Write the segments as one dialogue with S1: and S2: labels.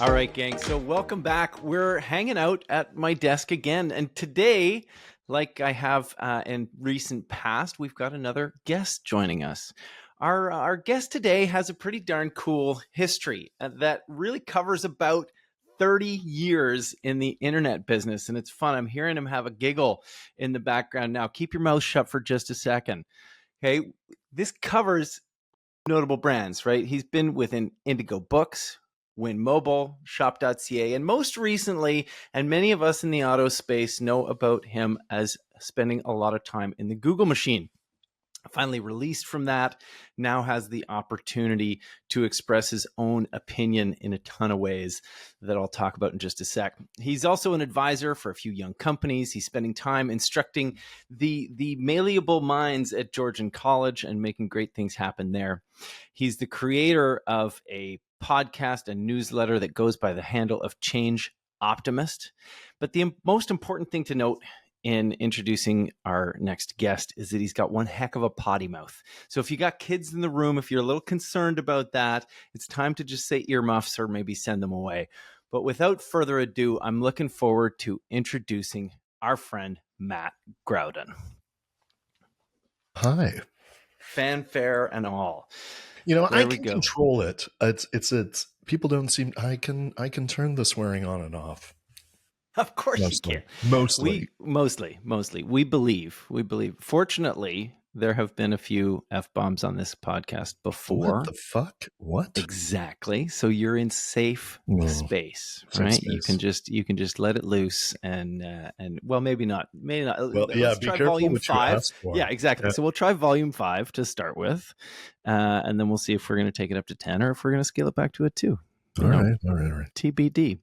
S1: All right, gang. So welcome back. We're hanging out at my desk again. And today, like I have in recent past, we've got another guest joining us. Our guest today has a pretty darn cool history that really covers about 30 years in the internet business. And it's fun. I'm hearing him have a giggle in the background now. Keep your mouth shut for just a second. Okay. This covers notable brands, right? He's been within Indigo Books, Win Mobile, Shop.ca, and most recently, and many of us in the auto space know about him as spending a lot of time in the Google machine. Finally released from that, now has the opportunity to express his own opinion in a ton of ways that I'll talk about in just a sec. He's also an advisor for a few young companies. He's spending time instructing the malleable minds at Georgian College and making great things happen there. He's the creator of a podcast and newsletter that goes by the handle of Change Optimist. But the most important thing to note in introducing our next guest is that he's got one heck of a potty mouth. So if you got kids in the room, if you're a little concerned about that, it's time to just say earmuffs or maybe send them away. But without further ado, I'm looking forward to introducing our friend, Mat Growden.
S2: Hi.
S1: Fanfare and all.
S2: You know, I can control it. It's people don't seem, I can turn the swearing on and off.
S1: Of course you can.
S2: Mostly.
S1: We believe. Fortunately, there have been a few F-bombs on this podcast before.
S2: What the fuck? What?
S1: Exactly. So you're in safe space, right? Space. You can just let it loose and well, maybe not.
S2: Well,
S1: let's try volume 5. Yeah, exactly.
S2: Yeah.
S1: So we'll try volume 5 to start with. And then we'll see if we're going to take it up to 10 or if we're going to scale it back to a 2.
S2: All right.
S1: TBD.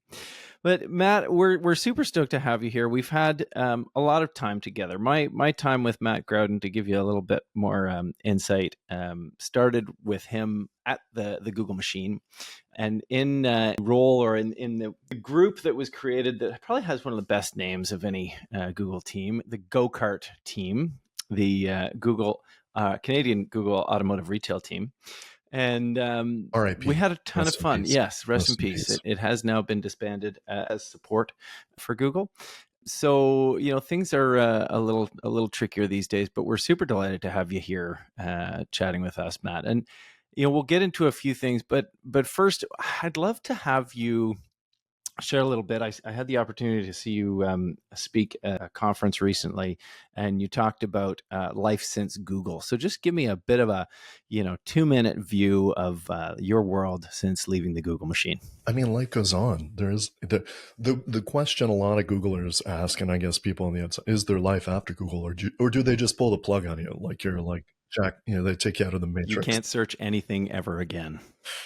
S1: But Mat, we're super stoked to have you here. We've had a lot of time together. My time with Mat Growden, to give you a little bit more insight, started with him at the Google machine, and in role or in the group that was created that probably has one of the best names of any Google team, the Go-Kart team, the Canadian Google automotive retail team. And we had a ton of fun. Yes, rest in peace. It has now been disbanded as support for Google. So, you know, things are a little trickier these days, but we're super delighted to have you here chatting with us, Mat. And, you know, we'll get into a few things, but first, I'd love to have you share a little bit. I had the opportunity to see you speak at a conference recently, and you talked about life since Google. So just give me a bit of a 2-minute view of your world since leaving the Google machine.
S2: I mean, life goes on. There's the question a lot of Googlers ask, and I guess people on the outside, is there life after Google, or do they just pull the plug on you? Like you're like Jack, they take you out of the matrix.
S1: You can't search anything ever again.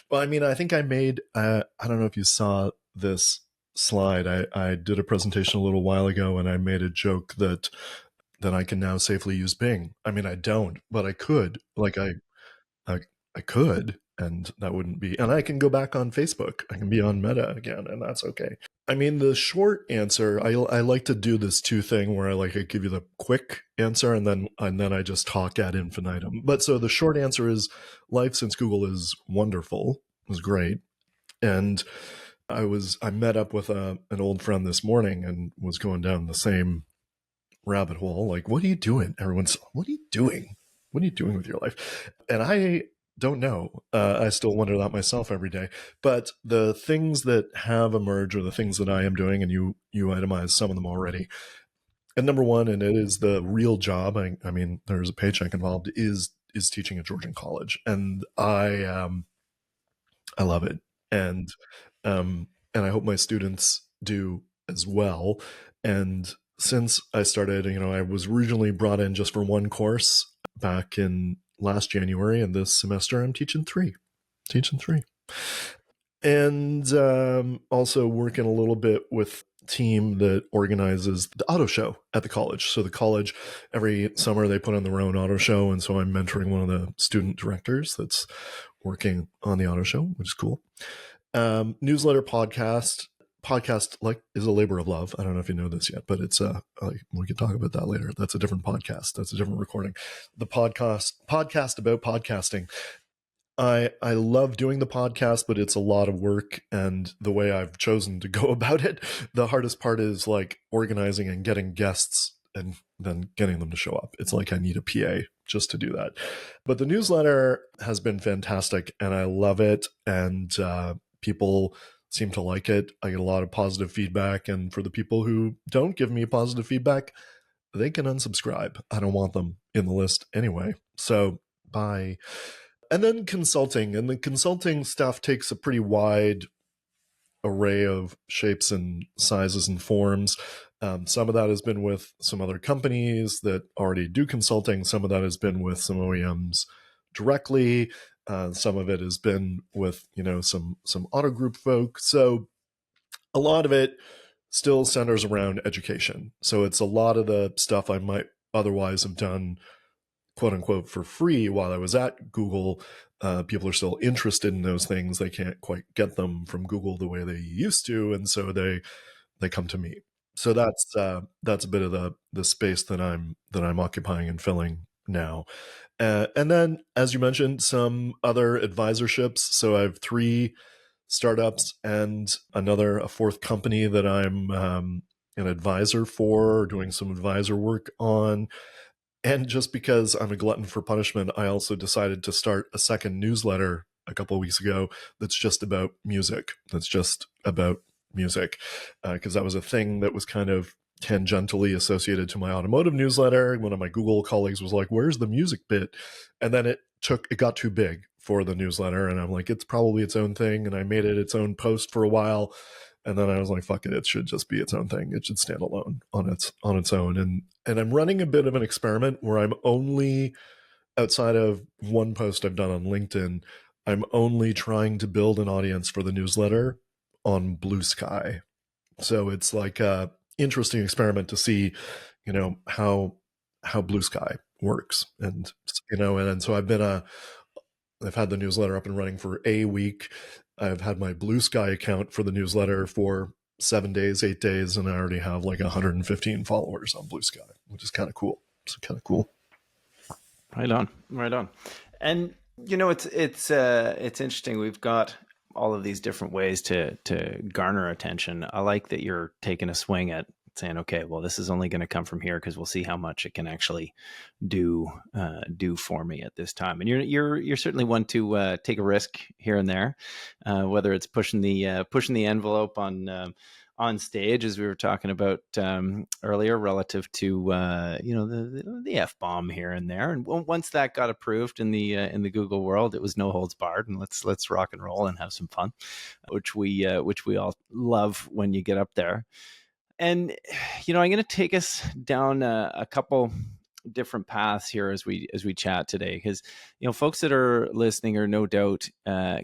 S2: Well, I mean, I think I made, I don't know if you saw this slide. I did a presentation a little while ago, and I made a joke that I can now safely use Bing. I mean, I don't, but I could. Like I could, and that wouldn't be. And I can go back on Facebook. I can be on Meta again, and that's okay. I mean, the short answer, I like to do this 2 thing where I give you the quick answer and then I just talk ad infinitum. But so the short answer is life since Google is wonderful. It was great. And I met up with an old friend this morning and was going down the same rabbit hole. Like, what are you doing? Everyone's, what are you doing? What are you doing with your life? And I don't know. I still wonder that myself every day. But the things that have emerged are the things that I am doing, and you itemized some of them already. And number one, and it is the real job, I mean, there's a paycheck involved, is teaching at Georgian College. And I love it. And I hope my students do as well. And since I started, I was originally brought in just for 1 course back in last January, and this semester I'm teaching 3. And also working a little bit with a team that organizes the auto show at the college. So the college, every summer they put on their own auto show, and so I'm mentoring one of the student directors that's working on the auto show, which is cool. Newsletter podcast is a labor of love. I don't know if you know this yet, but it's we can talk about that later. That's a different podcast. That's a different recording. The podcast about podcasting. I love doing the podcast, but it's a lot of work. And the way I've chosen to go about it, the hardest part is like organizing and getting guests and then getting them to show up. It's like I need a PA just to do that. But the newsletter has been fantastic and I love it. And people seem to like it. I get a lot of positive feedback. And for the people who don't give me positive feedback, they can unsubscribe. I don't want them in the list anyway. So bye. And then consulting. And the consulting stuff takes a pretty wide array of shapes and sizes and forms. Some of that has been with some other companies that already do consulting. Some of that has been with some OEMs directly. Some of it has been with, some auto group folk. So a lot of it still centers around education. So it's a lot of the stuff I might otherwise have done, quote unquote, for free while I was at Google. People are still interested in those things. They can't quite get them from Google the way they used to, and so they come to me. So that's a bit of the space that I'm occupying and filling now. And then, as you mentioned, some other advisorships. So I have 3 startups and a fourth company that I'm an advisor for, doing some advisor work on. And just because I'm a glutton for punishment, I also decided to start a second newsletter a couple of weeks ago that's just about music. Because that was a thing that was kind of tangentially associated to my automotive newsletter. One of my Google colleagues was like, "Where's the music bit?" And then it got too big for the newsletter, and I'm like, it's probably its own thing. And I made it its own post for a while, and then I was like, fuck it, it should just be its own thing. It should stand alone on its own. And I'm running a bit of an experiment where I'm only, outside of one post I've done on LinkedIn, I'm only trying to build an audience for the newsletter on Blue Sky. So it's like a interesting experiment to see, how Blue Sky works. And and so I've had the newsletter up and running for a week. I've had my Blue Sky account for the newsletter for 7 days, 8 days, and I already have like 115 followers on Blue Sky, which is kind of cool. It's kind of cool.
S1: Right on, right on. And it's interesting. We've got all of these different ways to garner attention. I like that you're taking a swing at saying, okay, well, this is only going to come from here because we'll see how much it can actually do for me at this time. And you're certainly one to take a risk here and there, whether it's pushing the envelope on stage, as we were talking about earlier, relative to the F-bomb here and there. And once that got approved in the Google world, it was no holds barred, and let's rock and roll and have some fun, which we all love when you get up there. And I'm going to take us down a couple different paths here as we chat today, because folks that are listening are no doubt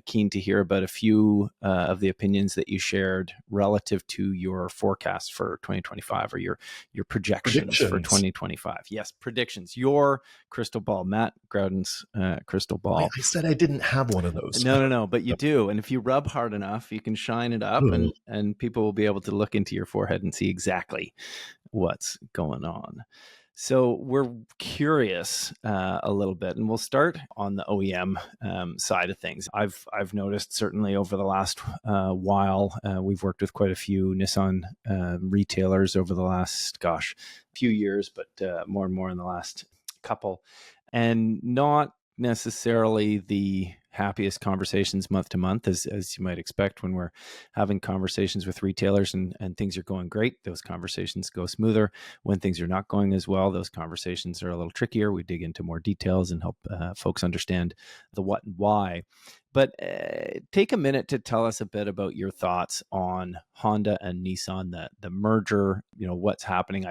S1: keen to hear about a few of the opinions that you shared relative to your forecast for 2025, or your predictions for 2025. Yes, predictions. Your crystal ball, Mat Growden's crystal ball.
S2: Wait, I said I didn't have one of those.
S1: No, but you do. And if you rub hard enough, you can shine it up, and people will be able to look into your forehead and see exactly what's going on. So we're curious a little bit, and we'll start on the OEM side of things. I've noticed, certainly over the last while, we've worked with quite a few Nissan retailers over the last, few years, but more and more in the last couple, and not necessarily the happiest conversations month to month, as you might expect when we're having conversations with retailers and things are going great. Those conversations go smoother. When things are not going as well, those conversations are a little trickier. We dig into more details and help folks understand the what and why. But take a minute to tell us a bit about your thoughts on Honda and Nissan, the merger, what's happening.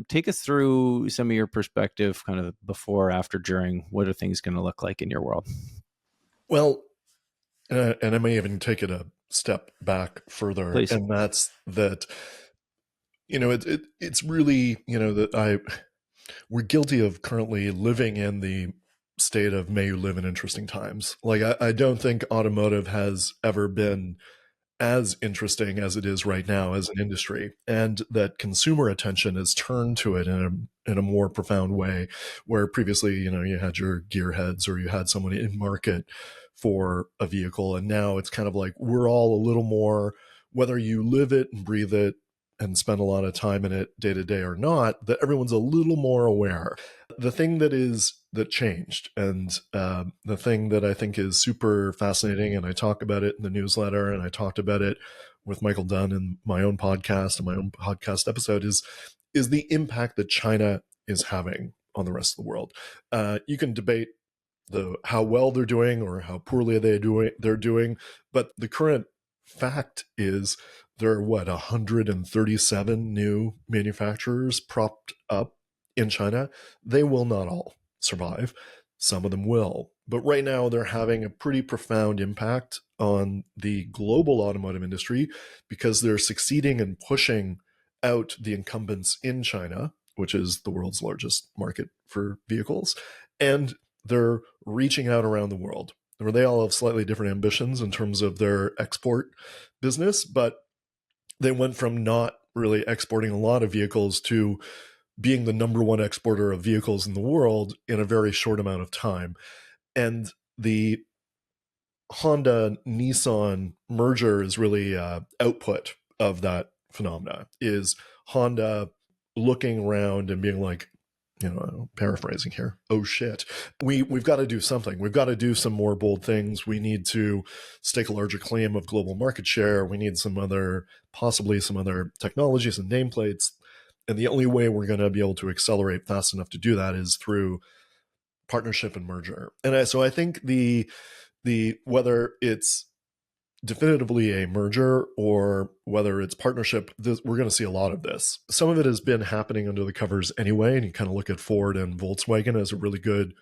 S1: Take us through some of your perspective, kind of before, after, during. What are things going to look like in your world?
S2: Well, and I may even take it a step back further,
S1: Please.
S2: and that's that, it's really, that we're guilty of currently living in the state of may you live in interesting times. Like, I don't think automotive has ever been as interesting as it is right now as an industry, and that consumer attention is turned to it in a more profound way, where previously, you had your gearheads or you had someone in market for a vehicle, and now it's kind of like we're all a little more, whether you live it and breathe it and spend a lot of time in it day to day or not, that everyone's a little more aware. The thing that changed, and the thing that I think is super fascinating, and I talk about it in the newsletter, and I talked about it with Michael Dunn in my own podcast and my own podcast episode, is the impact that China is having on the rest of the world. You can debate how well they're doing or how poorly they're doing, but the current fact is there are 137 new manufacturers propped up in China. They will not all survive. Some of them will. But right now they're having a pretty profound impact on the global automotive industry because they're succeeding in pushing out the incumbents in China, which is the world's largest market for vehicles, and they're reaching out around the world, where they all have slightly different ambitions in terms of their export business, but they went from not really exporting a lot of vehicles to being the number one exporter of vehicles in the world in a very short amount of time. And the Honda Nissan merger is really output of that phenomena, is Honda looking around and being like, paraphrasing here, oh shit, we've got to do something. We've got to do some more bold things. We need to stake a larger claim of global market share. We need possibly some other technologies and nameplates. And the only way we're going to be able to accelerate fast enough to do that is through partnership and merger. And so I think the whether it's definitively a merger or whether it's partnership, we're going to see a lot of this. Some of it has been happening under the covers anyway, and you kind of look at Ford and Volkswagen as a really good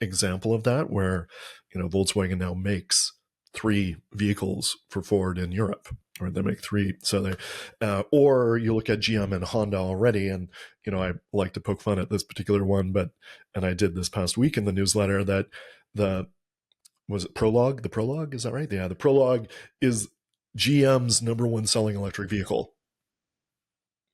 S2: example of that, where Volkswagen now makes 3 vehicles for Ford in Europe, or they make 3. So they, or you look at GM and Honda already, and I like to poke fun at this particular one, and I did this past week in the newsletter that was it Prologue? The Prologue, is that right? Yeah, the Prologue is GM's number one selling electric vehicle.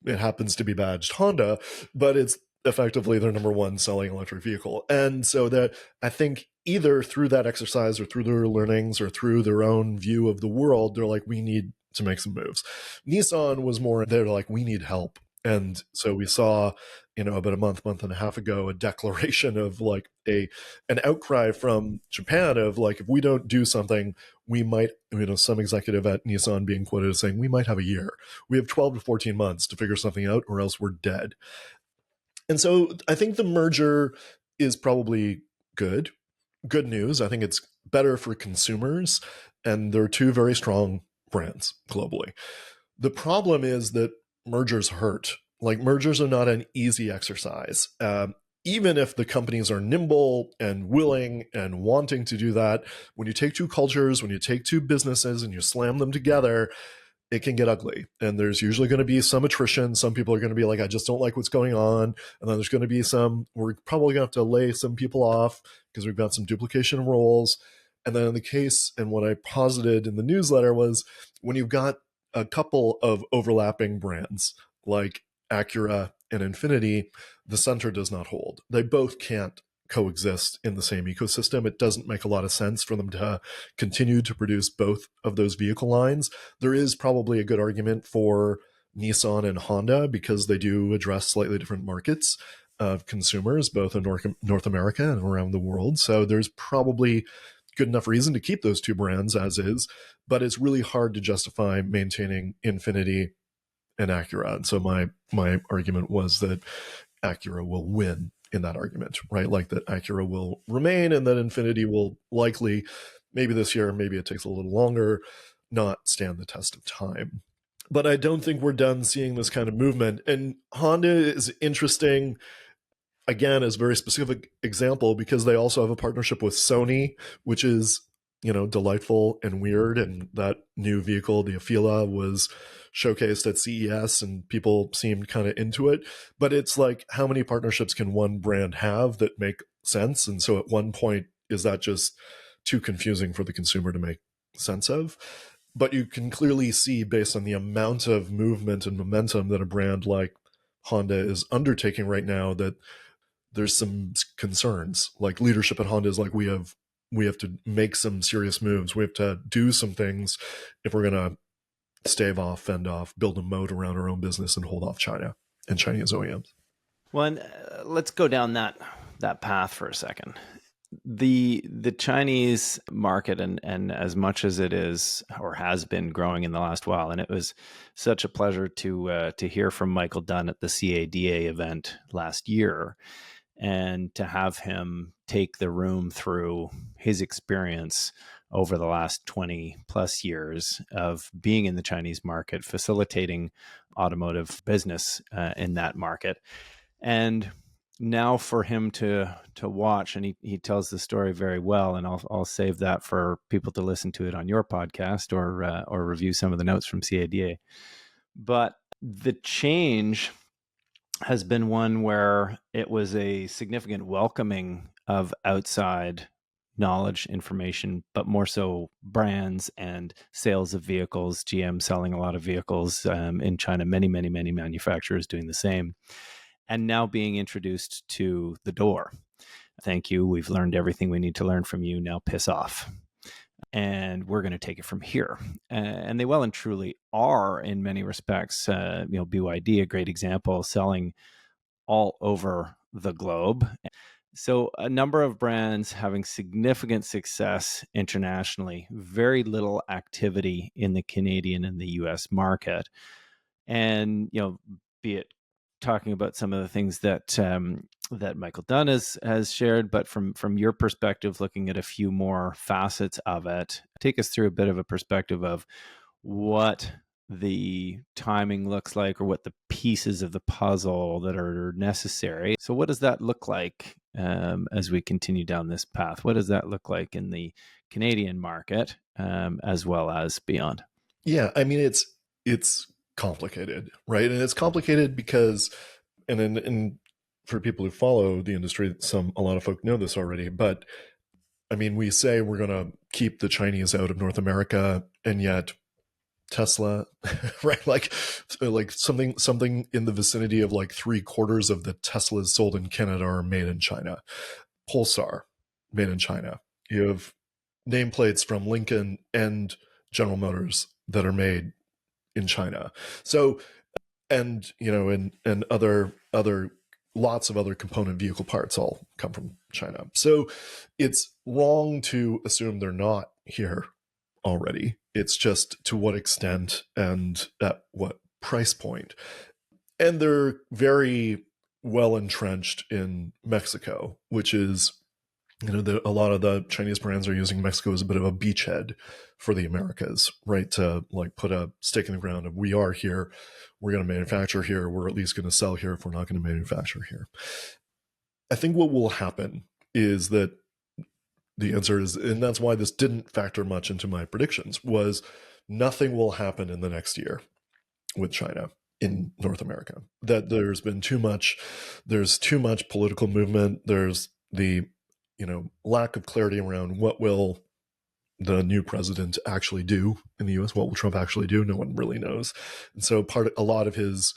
S2: It happens to be badged Honda, but it's effectively their number one selling electric vehicle. And so that I think either through that exercise or through their learnings or through their own view of the world, they're like, we need to make some moves. Nissan was more, they're like, we need help. And so we saw, about a month and a half ago, a declaration of like an outcry from Japan of like, if we don't do something, we might, some executive at Nissan being quoted as saying, we might have a year. We have 12 to 14 months to figure something out or else we're dead. And so I think the merger is probably good news. I think it's better for consumers, and they're 2 very strong brands globally. The problem is that mergers hurt. Like, mergers are not an easy exercise. Even if the companies are nimble and willing and wanting to do that, when you take 2 cultures, when you take 2 businesses and you slam them together, it can get ugly. And there's usually going to be some attrition. Some people are going to be like, I just don't like what's going on. And then there's going to be we're probably going to have to lay some people off because we've got some duplication of roles. And then in the case, and what I posited in the newsletter was, when you've got a couple of overlapping brands like Acura and Infiniti, the center does not hold. They both can't coexist in the same ecosystem. It doesn't make a lot of sense for them to continue to produce both of those vehicle lines. There is probably a good argument for Nissan and Honda because they do address slightly different markets of consumers, both in North America and around the world. So there's probably good enough reason to keep those 2 brands as is, but it's really hard to justify maintaining Infiniti and Acura. And so my argument was that Acura will win in that argument, right? Like that Acura will remain and that Infiniti will likely, maybe this year, maybe it takes a little longer, not stand the test of time. But I don't think we're done seeing this kind of movement. And Honda is interesting, again, as a very specific example, because they also have a partnership with Sony, which is, delightful and weird. And that new vehicle, the Afeela, was showcased at CES and people seemed kind of into it. But it's like, how many partnerships can one brand have that make sense? And so at one point, is that just too confusing for the consumer to make sense of? But you can clearly see, based on the amount of movement and momentum that a brand like Honda is undertaking right now, that there's some concerns. Like leadership at Honda is like, we have to make some serious moves. We have to do some things if we're going to stave off, fend off, build a moat around our own business and hold off China and Chinese OEMs.
S1: Well, and, let's go down that path for a second. The Chinese market, and as much as it is or has been growing in the last while, and it was such a pleasure to hear from Michael Dunn at the CADA event last year, and to have him take the room through his experience over the last 20 plus years of being in the Chinese market, facilitating automotive business in that market. And now for him to watch, and he tells the story very well, and I'll save that for people to listen to it on your podcast or review some of the notes from CADA. But the change has been one where it was a significant welcoming of outside knowledge, information, but more so brands and sales of vehicles. GM selling a lot of vehicles in China, many manufacturers doing the same, and now being introduced to the door. Thank you. We've learned everything we need to learn from you. Now piss off. And we're going to take it from here. And they well and truly are in many respects. BYD, a great example, selling all over the globe. So a number of brands having significant success internationally, very little activity in the Canadian and the US market. And, be it talking about some of the things that Michael Dunn has shared, but from your perspective, looking at a few more facets of it, take us through a bit of a perspective of what the timing looks like, or what the pieces of the puzzle that are necessary. So what does that look like as we continue down this path? What does that look like in the Canadian market as well as beyond?
S2: Yeah, I mean it's complicated, right? And it's complicated because, and for people who follow the industry, a lot of folk know this already, but I mean, we say we're going to keep the Chinese out of North America, and yet Tesla, right? Like something in the vicinity of like 3/4 of the Teslas sold in Canada are made in China. Polestar, made in China. You have nameplates from Lincoln and General Motors that are made in China. So, and and other lots of other component vehicle parts all come from China. So it's wrong to assume they're not here already. It's just to what extent and at what price point. And they're very well entrenched in Mexico, which is, a lot of the Chinese brands are using Mexico as a bit of a beachhead for the Americas, right? To like put a stake in the ground of, we are here, we're going to manufacture here, we're at least going to sell here if we're not going to manufacture here. I think what will happen is that the answer is, and that's why this didn't factor much into my predictions, was nothing will happen in the next year with China in North America. That there's too much political movement. There's the lack of clarity around what will the new president actually do in the US. What will Trump actually do? No one really knows. And so a lot of his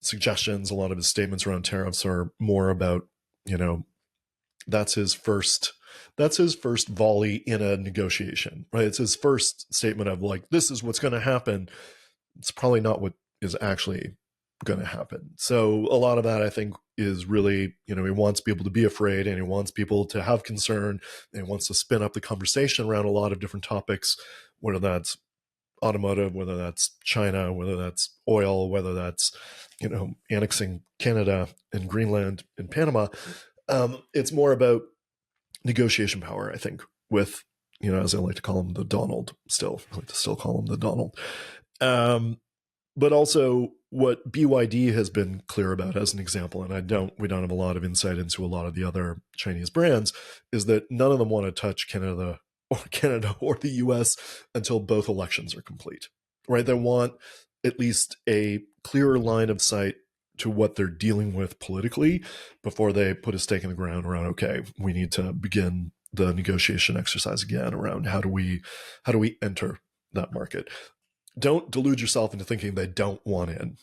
S2: suggestions, a lot of his statements around tariffs are more about, that's his first volley in a negotiation, right? It's his first statement of like, this is what's going to happen. It's probably not what is actually going to happen. So a lot of that, I think, is really, he wants people to be afraid, and he wants people to have concern, and he wants to spin up the conversation around a lot of different topics, whether that's automotive, whether that's China, whether that's oil, whether that's, annexing Canada and Greenland and Panama. It's more about negotiation power, I think, with, as I like to call him, the Donald still. I like to still call him the Donald. But also what BYD has been clear about, as an example, and we don't have a lot of insight into a lot of the other Chinese brands, is that none of them want to touch Canada or the US until both elections are complete, right? They want at least a clearer line of sight to what they're dealing with politically before they put a stake in the ground around, okay, we need to begin the negotiation exercise again around how do we enter that market. Don't delude yourself into thinking they don't want in,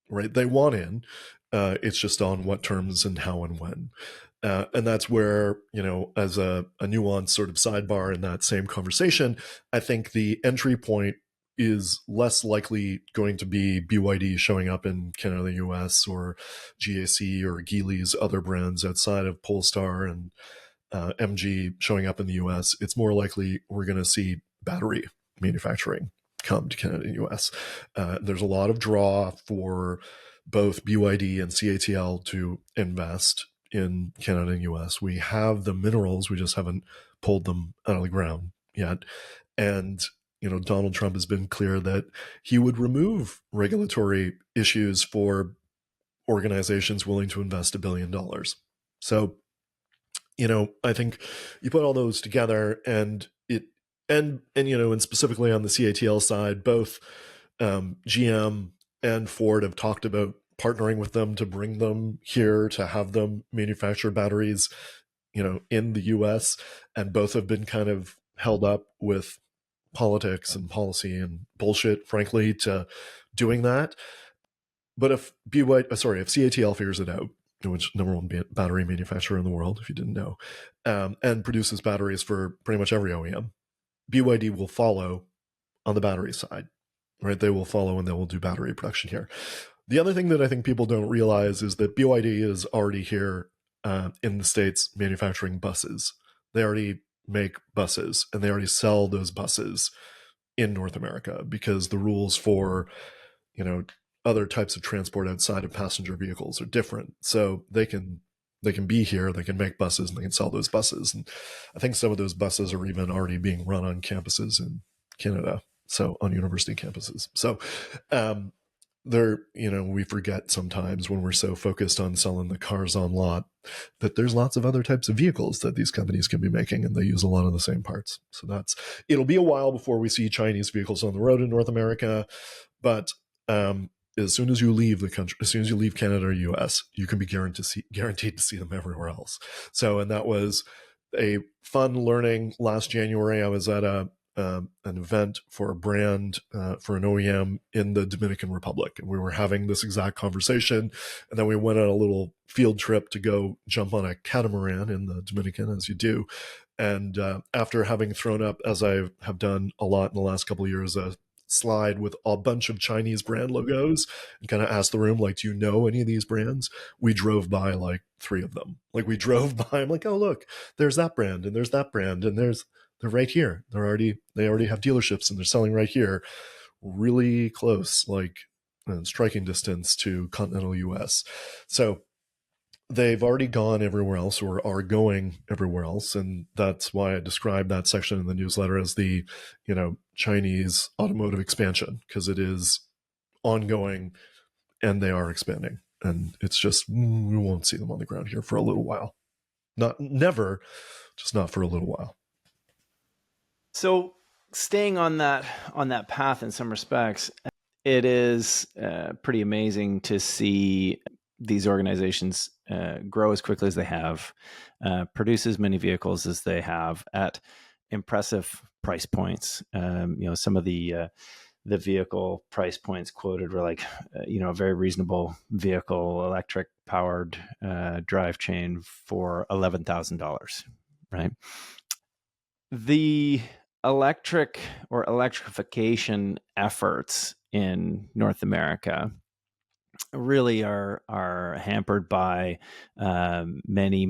S2: right? They want in. It's just on what terms and how and when. And that's where, as a nuanced sort of sidebar in that same conversation, I think the entry point is less likely going to be BYD showing up in Canada, the US, or GAC or Geely's other brands outside of Polestar and MG showing up in the US. It's more likely we're going to see battery manufacturing come to Canada and US. There's a lot of draw for both BYD and CATL to invest in Canada and US. We have the minerals, we just haven't pulled them out of the ground yet. And Donald Trump has been clear that he would remove regulatory issues for organizations willing to invest $1 billion. So, I think you put all those together, and and specifically on the CATL side, both GM and Ford have talked about partnering with them to bring them here to have them manufacture batteries, in the US, and both have been kind of held up with politics and policy and bullshit, frankly, to doing that. But if CATL figures it out, which number one battery manufacturer in the world, if you didn't know, and produces batteries for pretty much every OEM, BYD will follow on the battery side, right? They will follow and they will do battery production here. The other thing that I think people don't realize is that BYD is already here in the States manufacturing buses. They already make buses and they already sell those buses in North America because the rules for, other types of transport outside of passenger vehicles are different. So they can be here, they can make buses, and they can sell those buses. And I think some of those buses are even already being run on campuses in Canada, so on university campuses. So we forget sometimes when we're so focused on selling the cars on lot that there's lots of other types of vehicles that these companies can be making, and they use a lot of the same parts. So it'll be a while before we see Chinese vehicles on the road in North America, but as soon as you leave the country, as soon as you leave Canada or US, you can be guaranteed to see them everywhere else. So, and that was a fun learning last January. I was at an event for a brand, for an OEM in the Dominican Republic. And we were having this exact conversation. And then we went on a little field trip to go jump on a catamaran in the Dominican, as you do. And after having thrown up, as I have done a lot in the last couple of years, a slide with a bunch of Chinese brand logos and kind of asked the room, like, do you know any of these brands? We drove by like 3 of them. Like we drove by, I'm like, oh, look, there's that brand and there's that brand and they're right here. They already have dealerships and they're selling right here, really close, like striking distance to continental US. So they've already gone everywhere else or are going everywhere else. And that's why I described that section in the newsletter as the, Chinese automotive expansion, because it is ongoing and they are expanding. And it's just, we won't see them on the ground here for a little while. Not never, just not for a little while.
S1: So staying on that path in some respects, it is pretty amazing to see these organizations grow as quickly as they have, produce as many vehicles as they have at impressive price points. Some of the vehicle price points quoted were like, a very reasonable vehicle, electric powered drive chain for $11,000, right? The electric or electrification efforts in North America really are hampered by many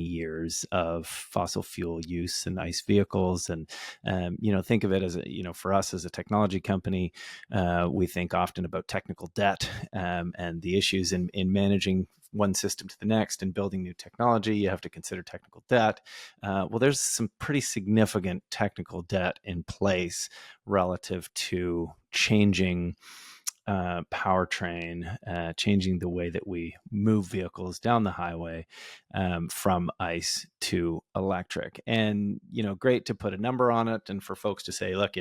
S1: years of fossil fuel use and ICE vehicles. And think of it as for us as a technology company, we think often about technical debt and the issues in managing one system to the next and building new technology. You have to consider technical debt. Well, there's some pretty significant technical debt in place relative to changing powertrain, changing the way that we move vehicles down the highway from ICE to electric. And, great to put a number on it and for folks to say, look,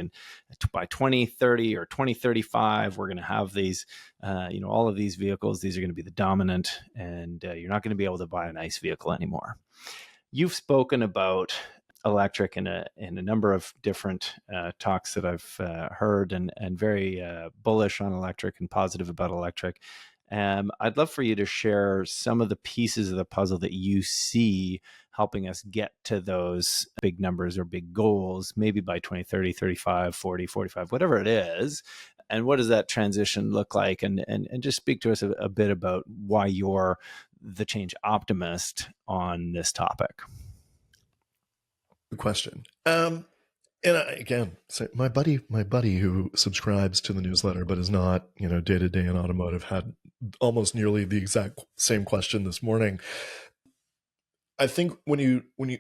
S1: by 2030 or 2035, we're going to have these, all of these vehicles, these are going to be the dominant, and you're not going to be able to buy an ICE vehicle anymore. You've spoken about electric in a number of different talks that I've heard, and very bullish on electric and positive about electric. I'd love for you to share some of the pieces of the puzzle that you see helping us get to those big numbers or big goals, maybe by 2030, 35, 40, 45, whatever it is. And what does that transition look like? And just speak to us a bit about why you're the change optimist on this topic.
S2: Good question. And again, so my buddy who subscribes to the newsletter but is not, day to day in automotive, had almost nearly the exact same question this morning. I think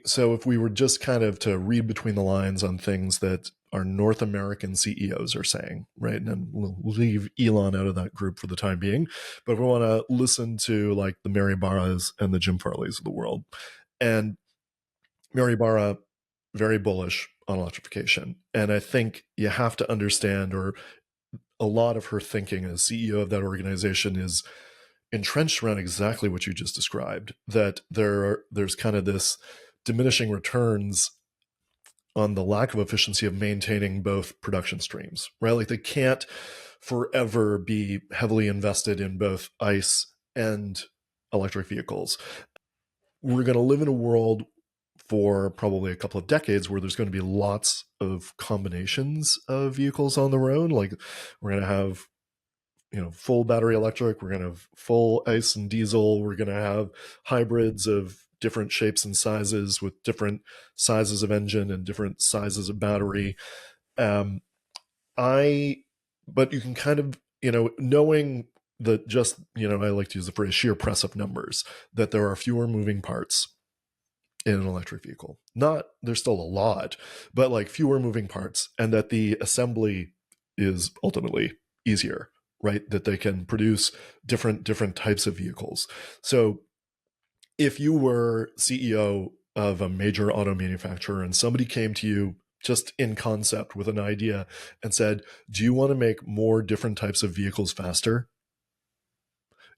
S2: so if we were just kind of to read between the lines on things that our North American CEOs are saying, right? And we'll leave Elon out of that group for the time being, but if we want to listen to like the Mary Barras and the Jim Farleys of the world, and Mary Barra, very bullish on electrification. And I think you have to understand, or a lot of her thinking as CEO of that organization is entrenched around exactly what you just described, that there's kind of this diminishing returns on the lack of efficiency of maintaining both production streams, right? Like they can't forever be heavily invested in both ICE and electric vehicles. We're going to live in a world for probably a couple of decades where there's going to be lots of combinations of vehicles on the road. Like we're going to have, full battery electric, we're going to have full ICE and diesel, we're going to have hybrids of different shapes and sizes with different sizes of engine and different sizes of battery. But you can kind of, knowing that just, I like to use the phrase sheer press of numbers, that there are fewer moving parts in an electric vehicle. Not, there's still a lot, but like fewer moving parts, and that the assembly is ultimately easier, right? That they can produce different types of vehicles. So if you were CEO of a major auto manufacturer and somebody came to you just in concept with an idea and said, do you want to make more different types of vehicles faster?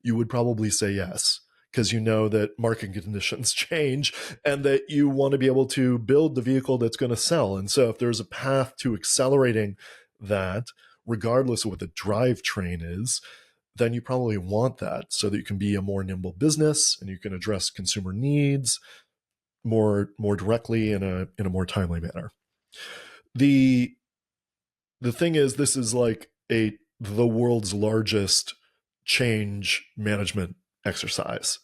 S2: You would probably say yes, because you know that market conditions change and that you want to be able to build the vehicle that's going to sell. And so if there's a path to accelerating that, regardless of what the drivetrain is, then you probably want that so that you can be a more nimble business and you can address consumer needs more directly in a more timely manner. The thing is, this is like the world's largest change management exercise.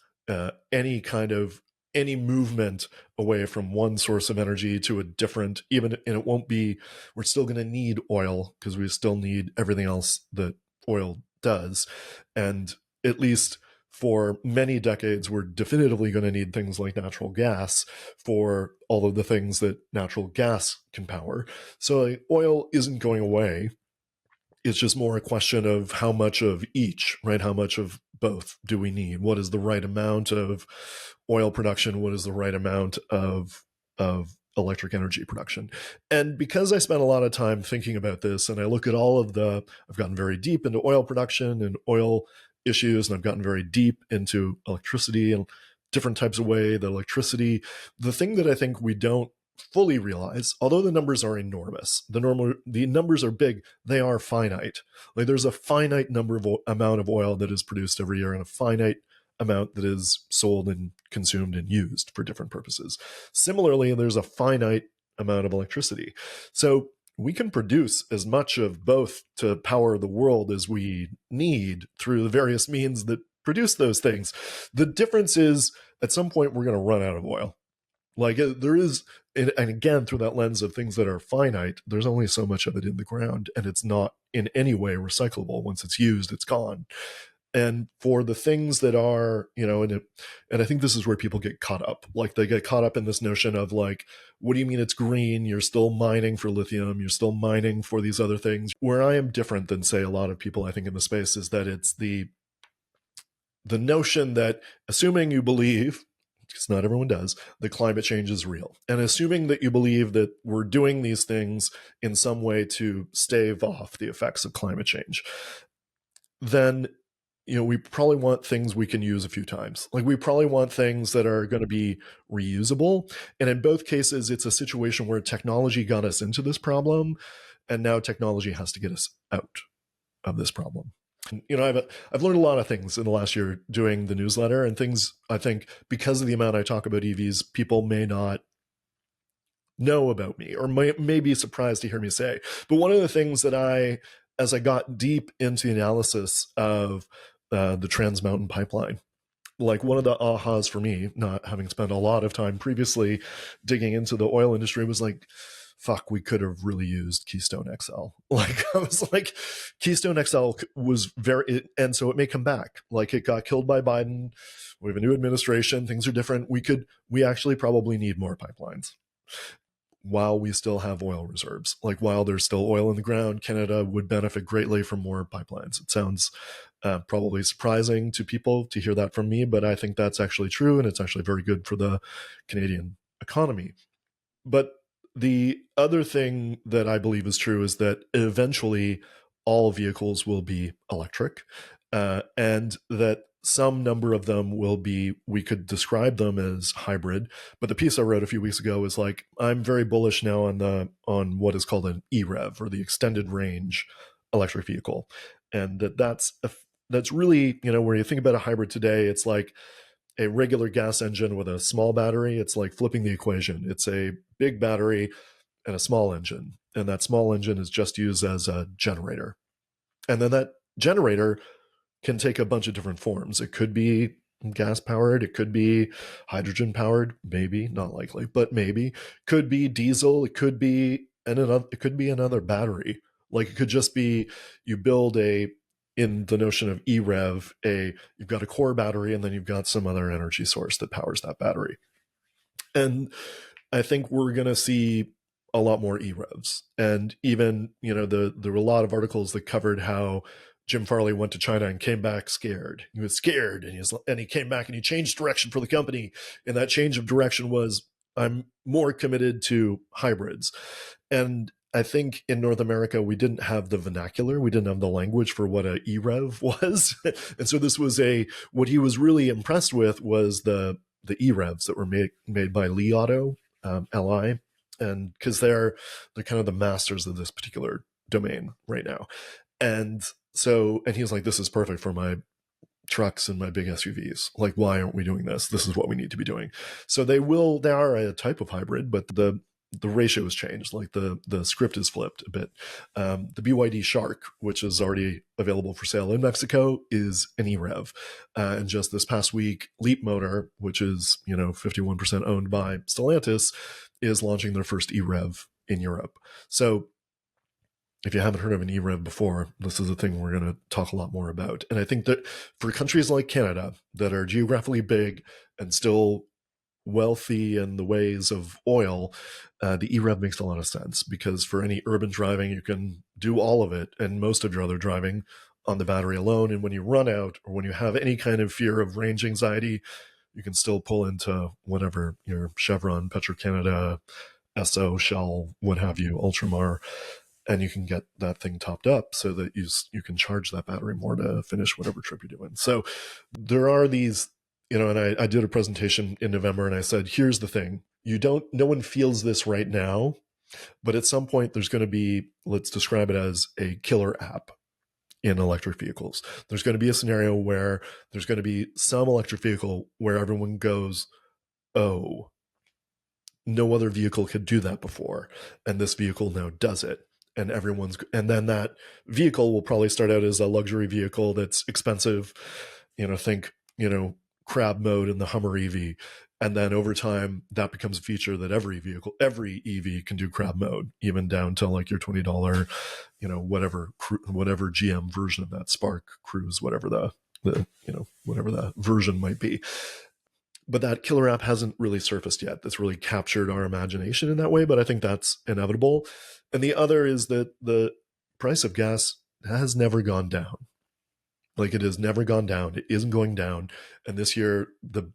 S2: Any movement away from one source of energy to a different, and it won't be, we're still going to need oil because we still need everything else that oil does. And at least for many decades, we're definitively going to need things like natural gas for all of the things that natural gas can power. So oil isn't going away. It's just more a question of how much of each, right? How much of both do we need? What is the right amount of oil production? What is the right amount of electric energy production? And because I spent a lot of time thinking about this, and I look at I've gotten very deep into oil production and oil issues, and I've gotten very deep into electricity and different types of way that electricity, the thing that I think we don't fully realize, although the numbers are enormous, the numbers are big, they are finite. Like there's a finite amount of oil that is produced every year and a finite amount that is sold and consumed and used for different purposes. Similarly, there's a finite amount of electricity. So we can produce as much of both to power the world as we need through the various means that produce those things. The difference is at some point we're going to run out of oil. Like there is, and again, through that lens of things that are finite, there's only so much of it in the ground, and it's not in any way recyclable. Once it's used, it's gone. And for the things that are, and I think this is where people get caught up. Like they get caught up in this notion of like, what do you mean it's green? You're still mining for lithium. You're still mining for these other things. Where I am different than, say, a lot of people I think in the space is that it's the notion that assuming you believe, because not everyone does, that climate change is real. And assuming that you believe that we're doing these things in some way to stave off the effects of climate change, then we probably want things we can use a few times. Like we probably want things that are going to be reusable. And in both cases, it's a situation where technology got us into this problem, and now technology has to get us out of this problem. I've learned a lot of things in the last year doing the newsletter, and things I think because of the amount I talk about EVs, people may not know about me or may be surprised to hear me say. But one of the things that as I got deep into the analysis of the Trans Mountain Pipeline, like one of the ahas for me, not having spent a lot of time previously digging into the oil industry, was like, fuck, we could have really used Keystone XL. Like I was like, Keystone XL was and so it may come back. Like it got killed by Biden. We have a new administration. Things are different. We actually probably need more pipelines while we still have oil reserves. Like while there's still oil in the ground, Canada would benefit greatly from more pipelines. It sounds probably surprising to people to hear that from me, but I think that's actually true, and it's actually very good for the Canadian economy. But the other thing that I believe is true is that eventually all vehicles will be electric, and that some number of them will be, we could describe them as hybrid. But the piece I wrote a few weeks ago is like, I'm very bullish now on what is called an EREV, or the extended range electric vehicle. And that's really, where you think about a hybrid today, it's like a regular gas engine with a small battery. It's like flipping the equation. It's a big battery and a small engine. And that small engine is just used as a generator. And then that generator can take a bunch of different forms. It could be gas powered, it could be hydrogen powered, maybe, not likely, but maybe. Could be diesel, it could be another battery. Like it could just be, you build in the notion of EREV, you've got a core battery and then you've got some other energy source that powers that battery. And I think we're going to see a lot more EREVs. And even, there were a lot of articles that covered how Jim Farley went to China and came back scared. He was scared, and he came back and he changed direction for the company. And that change of direction was, I'm more committed to hybrids. And I think in North America, we didn't have the vernacular. We didn't have the language for what a EREV was. And so this was what he was really impressed with was the EREVs that were made by Li Auto, LI, and because they're kind of the masters of this particular domain right now. And he was like, this is perfect for my trucks and my big SUVs. Like, why aren't we doing this? This is what we need to be doing. So they are a type of hybrid, but the ratio has changed. Like the script is flipped a bit. The BYD Shark, which is already available for sale in Mexico, is an EREV. And just this past week, Leap Motor, which is 51% owned by Stellantis, is launching their first EREV in Europe. So if you haven't heard of an EREV before, this is a thing we're going to talk a lot more about. And I think that for countries like Canada that are geographically big and still wealthy in the ways of oil, the EREV makes a lot of sense, because for any urban driving, you can do all of it and most of your other driving on the battery alone. And when you run out, or when you have any kind of fear of range anxiety, you can still pull into whatever your Chevron, Petro-Canada, Esso, Shell, what have you, Ultramar, and you can get that thing topped up so that you can charge that battery more to finish whatever trip you're doing. So there are these, and I did a presentation in November, and I said, here's the thing. No one feels this right now, but at some point there's going to be, let's describe it as a killer app in electric vehicles. There's going to be a scenario where there's going to be some electric vehicle where everyone goes, oh, no other vehicle could do that before, and this vehicle now does it. And then that vehicle will probably start out as a luxury vehicle that's expensive, think, crab mode in the Hummer EV. And then over time, that becomes a feature that every EV can do crab mode, even down to like your $20, whatever GM version of that Spark, Cruise, whatever whatever the version might be. But that killer app hasn't really surfaced yet. That's really captured our imagination in that way, but I think that's inevitable. And the other is that the price of gas has never gone down. Like, it has never gone down. It isn't going down. And this year, the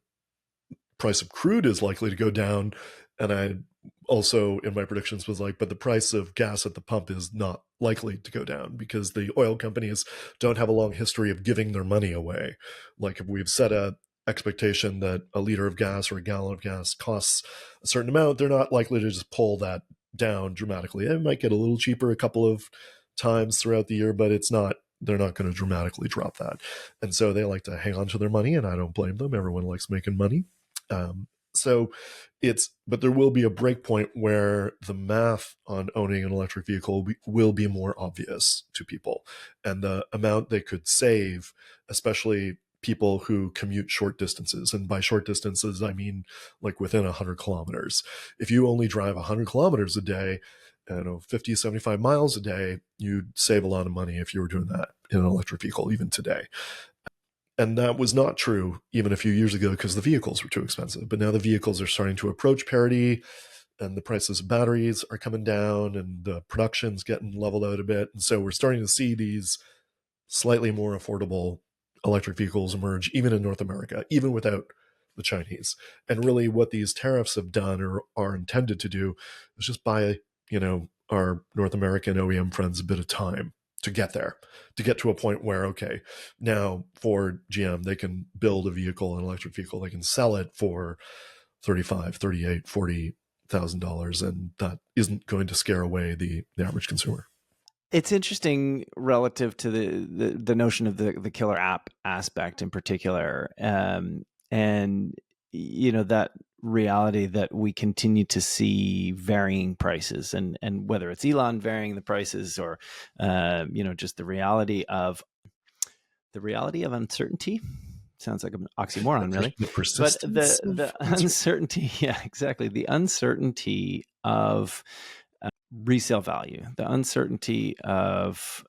S2: price of crude is likely to go down. And also in my predictions was like, but the price of gas at the pump is not likely to go down because the oil companies don't have a long history of giving their money away. Like if we've set a expectation that a liter of gas or a gallon of gas costs a certain amount, they're not likely to just pull that down dramatically. It might get a little cheaper a couple of times throughout the year, but it's not, they're not going to dramatically drop that. And so they like to hang on to their money, and I don't blame them. Everyone likes making money. So but there will be a break point where the math on owning an electric vehicle will be more obvious to people, and the amount they could save, especially people who commute short distances. And by short distances, I mean like within 100 kilometers. If you only drive 100 kilometers a day, 50, 75 miles a day, you'd save a lot of money if you were doing that in an electric vehicle, even today. And that was not true even a few years ago because the vehicles were too expensive. But now the vehicles are starting to approach parity, and the prices of batteries are coming down, and the production's getting leveled out a bit. And so we're starting to see these slightly more affordable electric vehicles emerge, even in North America, even without the Chinese. And really, what these tariffs have done or are intended to do is just buy, our North American OEM friends a bit of time to get there, to get to a point where, okay, now Ford, GM, they can build a vehicle, an electric vehicle, they can sell it for 35, 38, $40,000, and that isn't going to scare away the average consumer.
S1: It's interesting relative to the notion of the killer app aspect in particular, and that reality that we continue to see varying prices, and whether it's Elon varying the prices or just the reality of uncertainty. Sounds like an oxymoron, really.
S2: The
S1: But
S2: persistence
S1: the
S2: of
S1: uncertainty, yeah, exactly, the uncertainty of resale value, the uncertainty of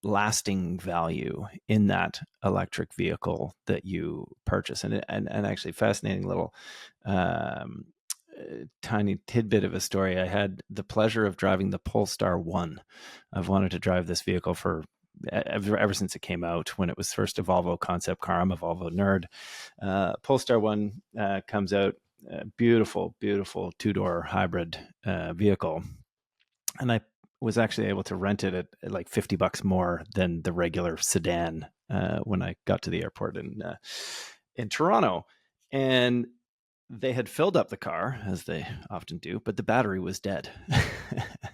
S1: lasting value in that electric vehicle that you purchase. And actually, fascinating little um, tiny tidbit of a story. I had the pleasure of driving the Polestar 1. I've wanted to drive this vehicle for ever since it came out, when it was first a Volvo concept car. I'm a Volvo nerd. Polestar 1 comes out, beautiful, beautiful two-door hybrid vehicle. And I was actually able to rent it at like $50 more than the regular sedan when I got to the airport in Toronto. And they had filled up the car, as they often do, but the battery was dead.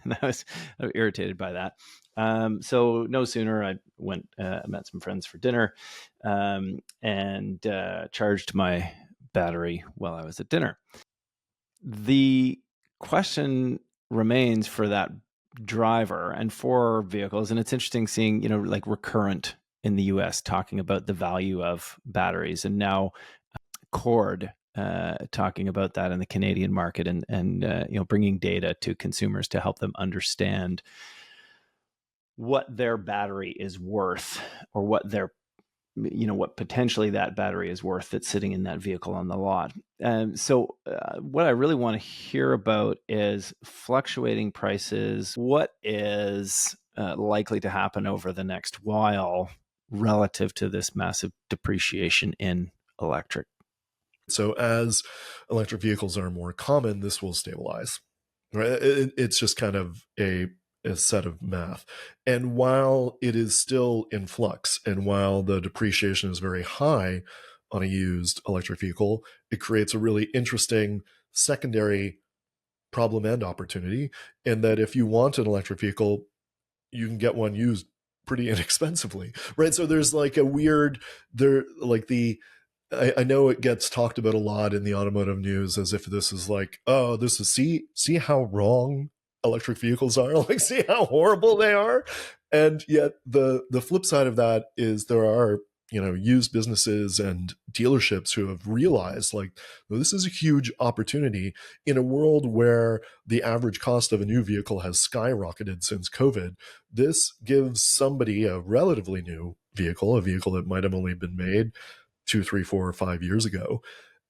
S1: And I was irritated by that. So no sooner I went, met some friends for dinner, and charged my battery while I was at dinner. The question remains for that driver and for vehicles, and it's interesting seeing, like Recurrent in the US talking about the value of batteries, and now Cord talking about that in the Canadian market, and bringing data to consumers to help them understand what their battery is worth, or what potentially that battery is worth that's sitting in that vehicle on the lot. So what I really want to hear about is fluctuating prices. What is likely to happen over the next while relative to this massive depreciation in electric?
S2: So as electric vehicles are more common, this will stabilize. Right? It's just kind of a set of math. And while it is still in flux, and while the depreciation is very high on a used electric vehicle, it creates a really interesting secondary problem and opportunity, in that if you want an electric vehicle, you can get one used pretty inexpensively, right? So there's like a weird, there like the I know it gets talked about a lot in the automotive news as if this is like, oh, this is, see how wrong electric vehicles are, like see how horrible they are. And yet the flip side of that is there are, used businesses and dealerships who have realized, like, well, this is a huge opportunity in a world where the average cost of a new vehicle has skyrocketed since COVID. This gives somebody a relatively new vehicle, a vehicle that might have only been made 2, 3, 4, or 5 years ago,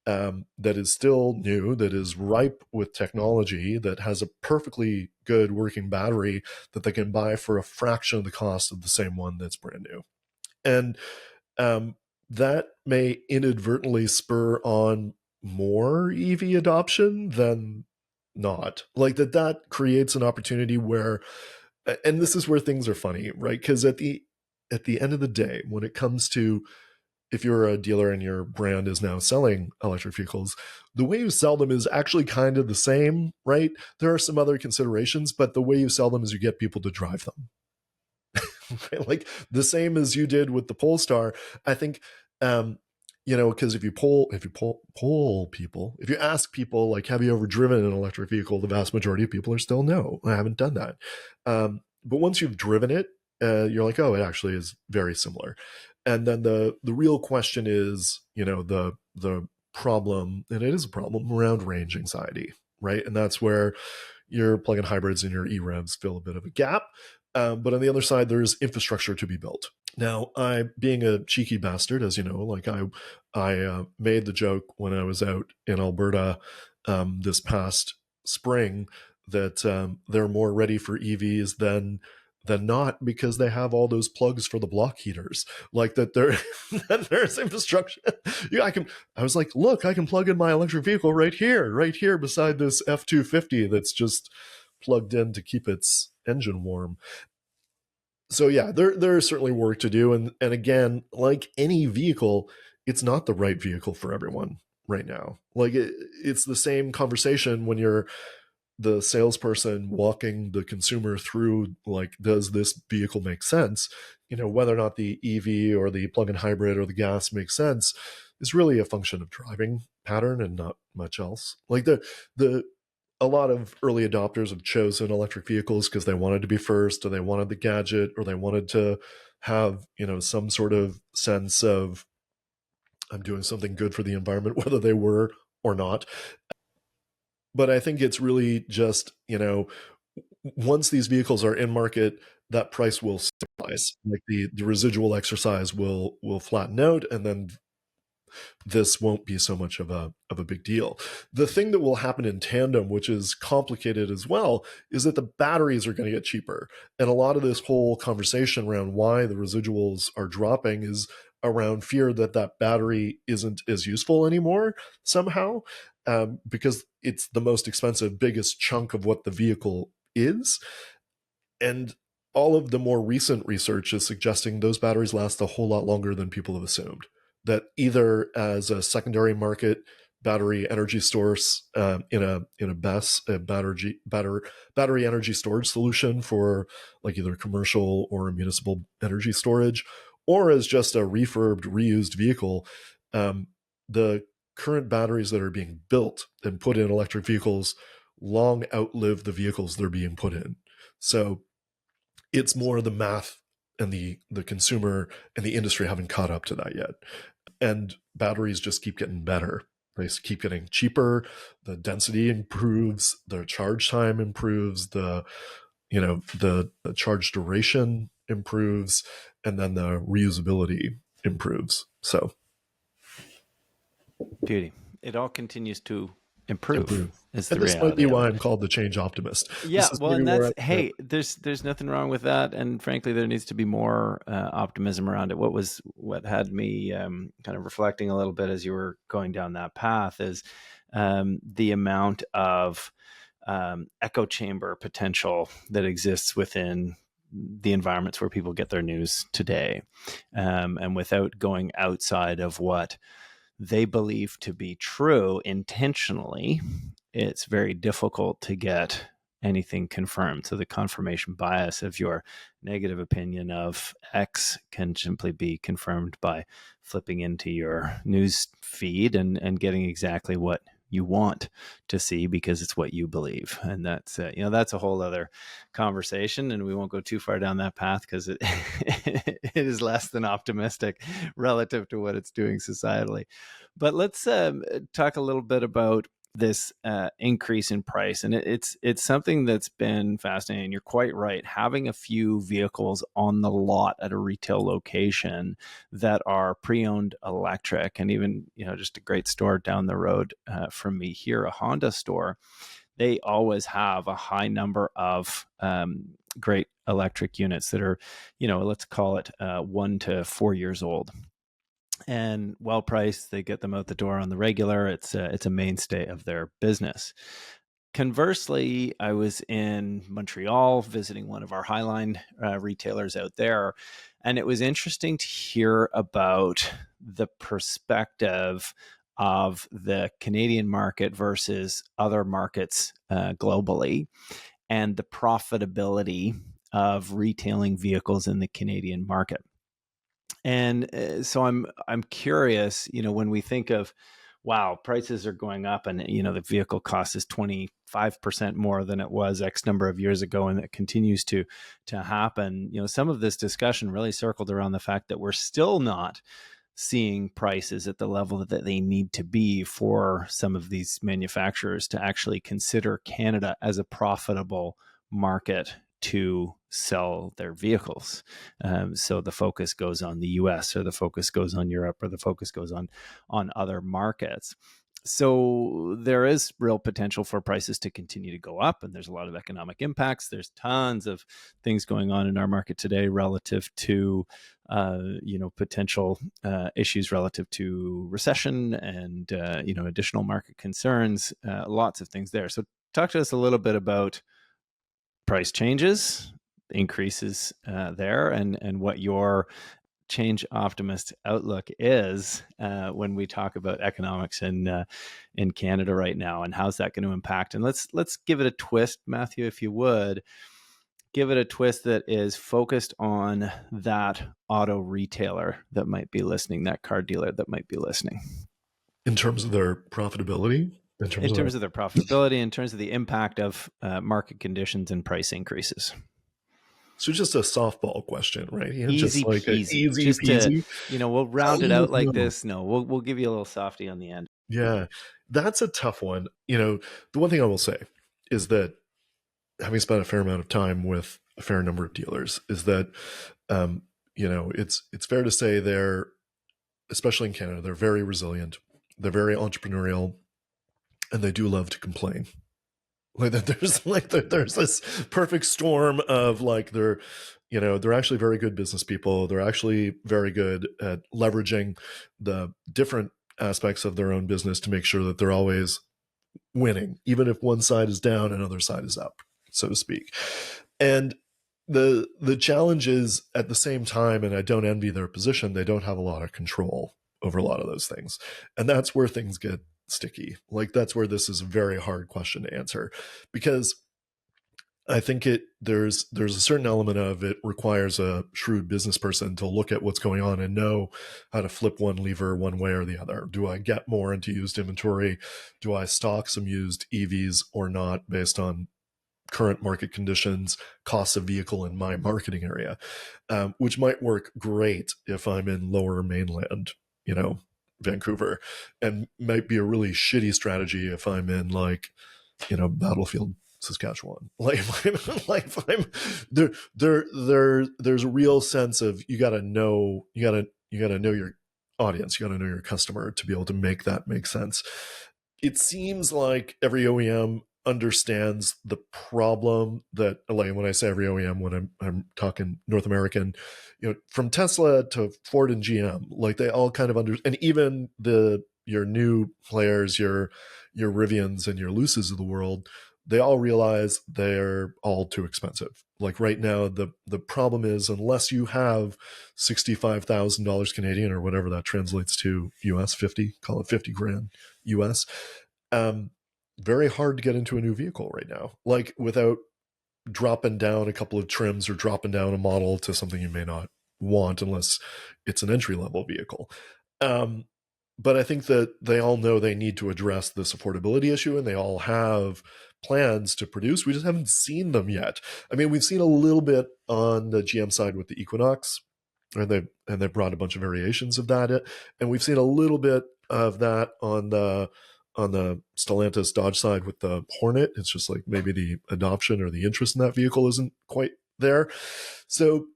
S2: that is still new, that is ripe with technology, that has a perfectly good working battery that they can buy for a fraction of the cost of the same one that's brand new. And that may inadvertently spur on more EV adoption than not. Like that creates an opportunity where, and this is where things are funny, right? Because at the end of the day, when it comes to, if you're a dealer and your brand is now selling electric vehicles, the way you sell them is actually kind of the same, right? There are some other considerations, but the way you sell them is you get people to drive them. Like the same as you did with the Polestar. I think, um, because if you poll people, if you ask people like, have you ever driven an electric vehicle, the vast majority of people are still no, I haven't done that. But once you've driven it, you're like, oh, it actually is very similar. And then the real question is, the problem, and it is a problem around range anxiety, right? And that's where your plug-in hybrids and your e-revs fill a bit of a gap. But on the other side, there's infrastructure to be built. Now, I, being a cheeky bastard, as you know, like I made the joke when I was out in Alberta this past spring that they're more ready for EVs than not, because they have all those plugs for the block heaters. Like that, there's infrastructure. Yeah, I was like, look, I can plug in my electric vehicle right here beside this F-250 that's just plugged in to keep its engine warm. So yeah, there is certainly work to do, and again, like any vehicle, it's not the right vehicle for everyone right now. Like it's the same conversation when you're the salesperson walking the consumer through, like, does this vehicle make sense? Whether or not the EV or the plug-in hybrid or the gas makes sense is really a function of driving pattern and not much else. Like the a lot of early adopters have chosen electric vehicles because they wanted to be first, or they wanted the gadget, or they wanted to have, some sort of sense of, I'm doing something good for the environment, whether they were or not. But I think it's really just, once these vehicles are in market, that price will stabilize. Like the residual exercise will flatten out, and then this won't be so much of a big deal. The thing that will happen in tandem, which is complicated as well, is that the batteries are going to get cheaper. And a lot of this whole conversation around why the residuals are dropping is around fear that that battery isn't as useful anymore somehow, because it's the most expensive, biggest chunk of what the vehicle is. And all of the more recent research is suggesting those batteries last a whole lot longer than people have assumed. That either as a secondary market battery energy source, in a BESS, a battery energy storage solution for like either commercial or municipal energy storage, or as just a refurbed, reused vehicle. The current batteries that are being built and put in electric vehicles long outlive the vehicles they're being put in. So it's more the math and the consumer and the industry haven't caught up to that yet. And batteries just keep getting better. They keep getting cheaper. The density improves. The charge time improves. The charge duration improves, and then the reusability improves. So
S1: Beauty. It all continues to improve
S2: improve.
S1: is the
S2: And this might be
S1: reality of
S2: why
S1: it.
S2: I'm called the change optimist.
S1: Yeah,
S2: This is
S1: well,
S2: maybe
S1: and
S2: where
S1: that's,
S2: I, yeah.
S1: hey, there's nothing wrong with that, and frankly, there needs to be more optimism around it. What had me kind of reflecting a little bit as you were going down that path is the amount of echo chamber potential that exists within the environments where people get their news today, and without going outside of what they believe to be true intentionally, it's very difficult to get anything confirmed. So the confirmation bias of your negative opinion of X can simply be confirmed by flipping into your news feed and getting exactly what you want to see because it's what you believe. And that's a whole other conversation, and we won't go too far down that path because it is less than optimistic relative to what it's doing societally. But let's talk a little bit about this increase in price, and it's something that's been fascinating. You're quite right. Having a few vehicles on the lot at a retail location that are pre-owned electric, and even just a great store down the road from me here, a Honda store, they always have a high number of great electric units that are, let's call it 1 to 4 years old and well priced. They get them out the door on the regular. It's a mainstay of their business. Conversely, I was in Montreal visiting one of our Highline retailers out there, and it was interesting to hear about the perspective of the Canadian market versus other markets globally, and the profitability of retailing vehicles in the Canadian market. And so I'm curious, when we think of, wow, prices are going up, and the vehicle cost is 25% more than it was X number of years ago, and it continues to happen. Some of this discussion really circled around the fact that we're still not seeing prices at the level that they need to be for some of these manufacturers to actually consider Canada as a profitable market to sell their vehicles. So the focus goes on the US, or the focus goes on Europe, or the focus goes on other markets. So there is real potential for prices to continue to go up, and there's a lot of economic impacts. There's tons of things going on in our market today relative to potential issues relative to recession and additional market concerns. Lots of things there. So talk to us a little bit about price changes, increases there, and what your change optimist outlook is when we talk about economics in Canada right now, and how's that going to impact. And let's give it a twist, Matthew, if you would. Give it a twist that is focused on that auto retailer that might be listening, that car dealer that might be listening.
S2: In terms of their profitability,
S1: In terms of their profitability, in terms of the impact of market conditions and price increases.
S2: So just a softball question, right?
S1: Easy
S2: Just like a
S1: peasy.
S2: easy
S1: Just to,
S2: peasy.
S1: we'll round it
S2: Oh,
S1: out like
S2: no.
S1: this. No, we'll give you a little softy on the end.
S2: Yeah, that's a tough one. The one thing I will say is that, having spent a fair amount of time with a fair number of dealers, is that it's fair to say they're, especially in Canada, they're very resilient, they're very entrepreneurial, and they do love to complain. There's this perfect storm of they're actually very good business people. They're actually very good at leveraging the different aspects of their own business to make sure that they're always winning, even if one side is down and another side is up, so to speak. And the challenge is, at the same time, and I don't envy their position, they don't have a lot of control over a lot of those things. And that's where things get sticky. That's where this is a very hard question to answer, because I think there's a certain element of it requires a shrewd business person to look at what's going on and know how to flip one lever one way or the other. Do I get more into used inventory? Do I stock some used EVs or not, based on current market conditions, costs of vehicle in my marketing area, which might work great if I'm in lower mainland, Vancouver, and might be a really shitty strategy if I'm in Battlefield, Saskatchewan. If I'm there's a real sense of you got to know your audience, you got to know your customer to be able to make that make sense. It seems like every OEM understands the problem that, like, when I say every OEM, when I'm talking North American, from Tesla to Ford and GM, they all kind of and even your new players, your Rivians and your Luces of the world, they all realize they're all too expensive. Right now, the problem is, unless you have $65,000 Canadian, or whatever that translates to US, 50, call it 50 grand US, very hard to get into a new vehicle right now, without dropping down a couple of trims or dropping down a model to something you may not want, unless it's an entry level vehicle. But I think that they all know they need to address this affordability issue, and they all have plans to produce. We just haven't seen them yet. I mean, we've seen a little bit on the GM side with the Equinox, and they brought a bunch of variations of that, and we've seen a little bit of that on the Stellantis Dodge side with the Hornet. It's just maybe the adoption or the interest in that vehicle isn't quite there. So,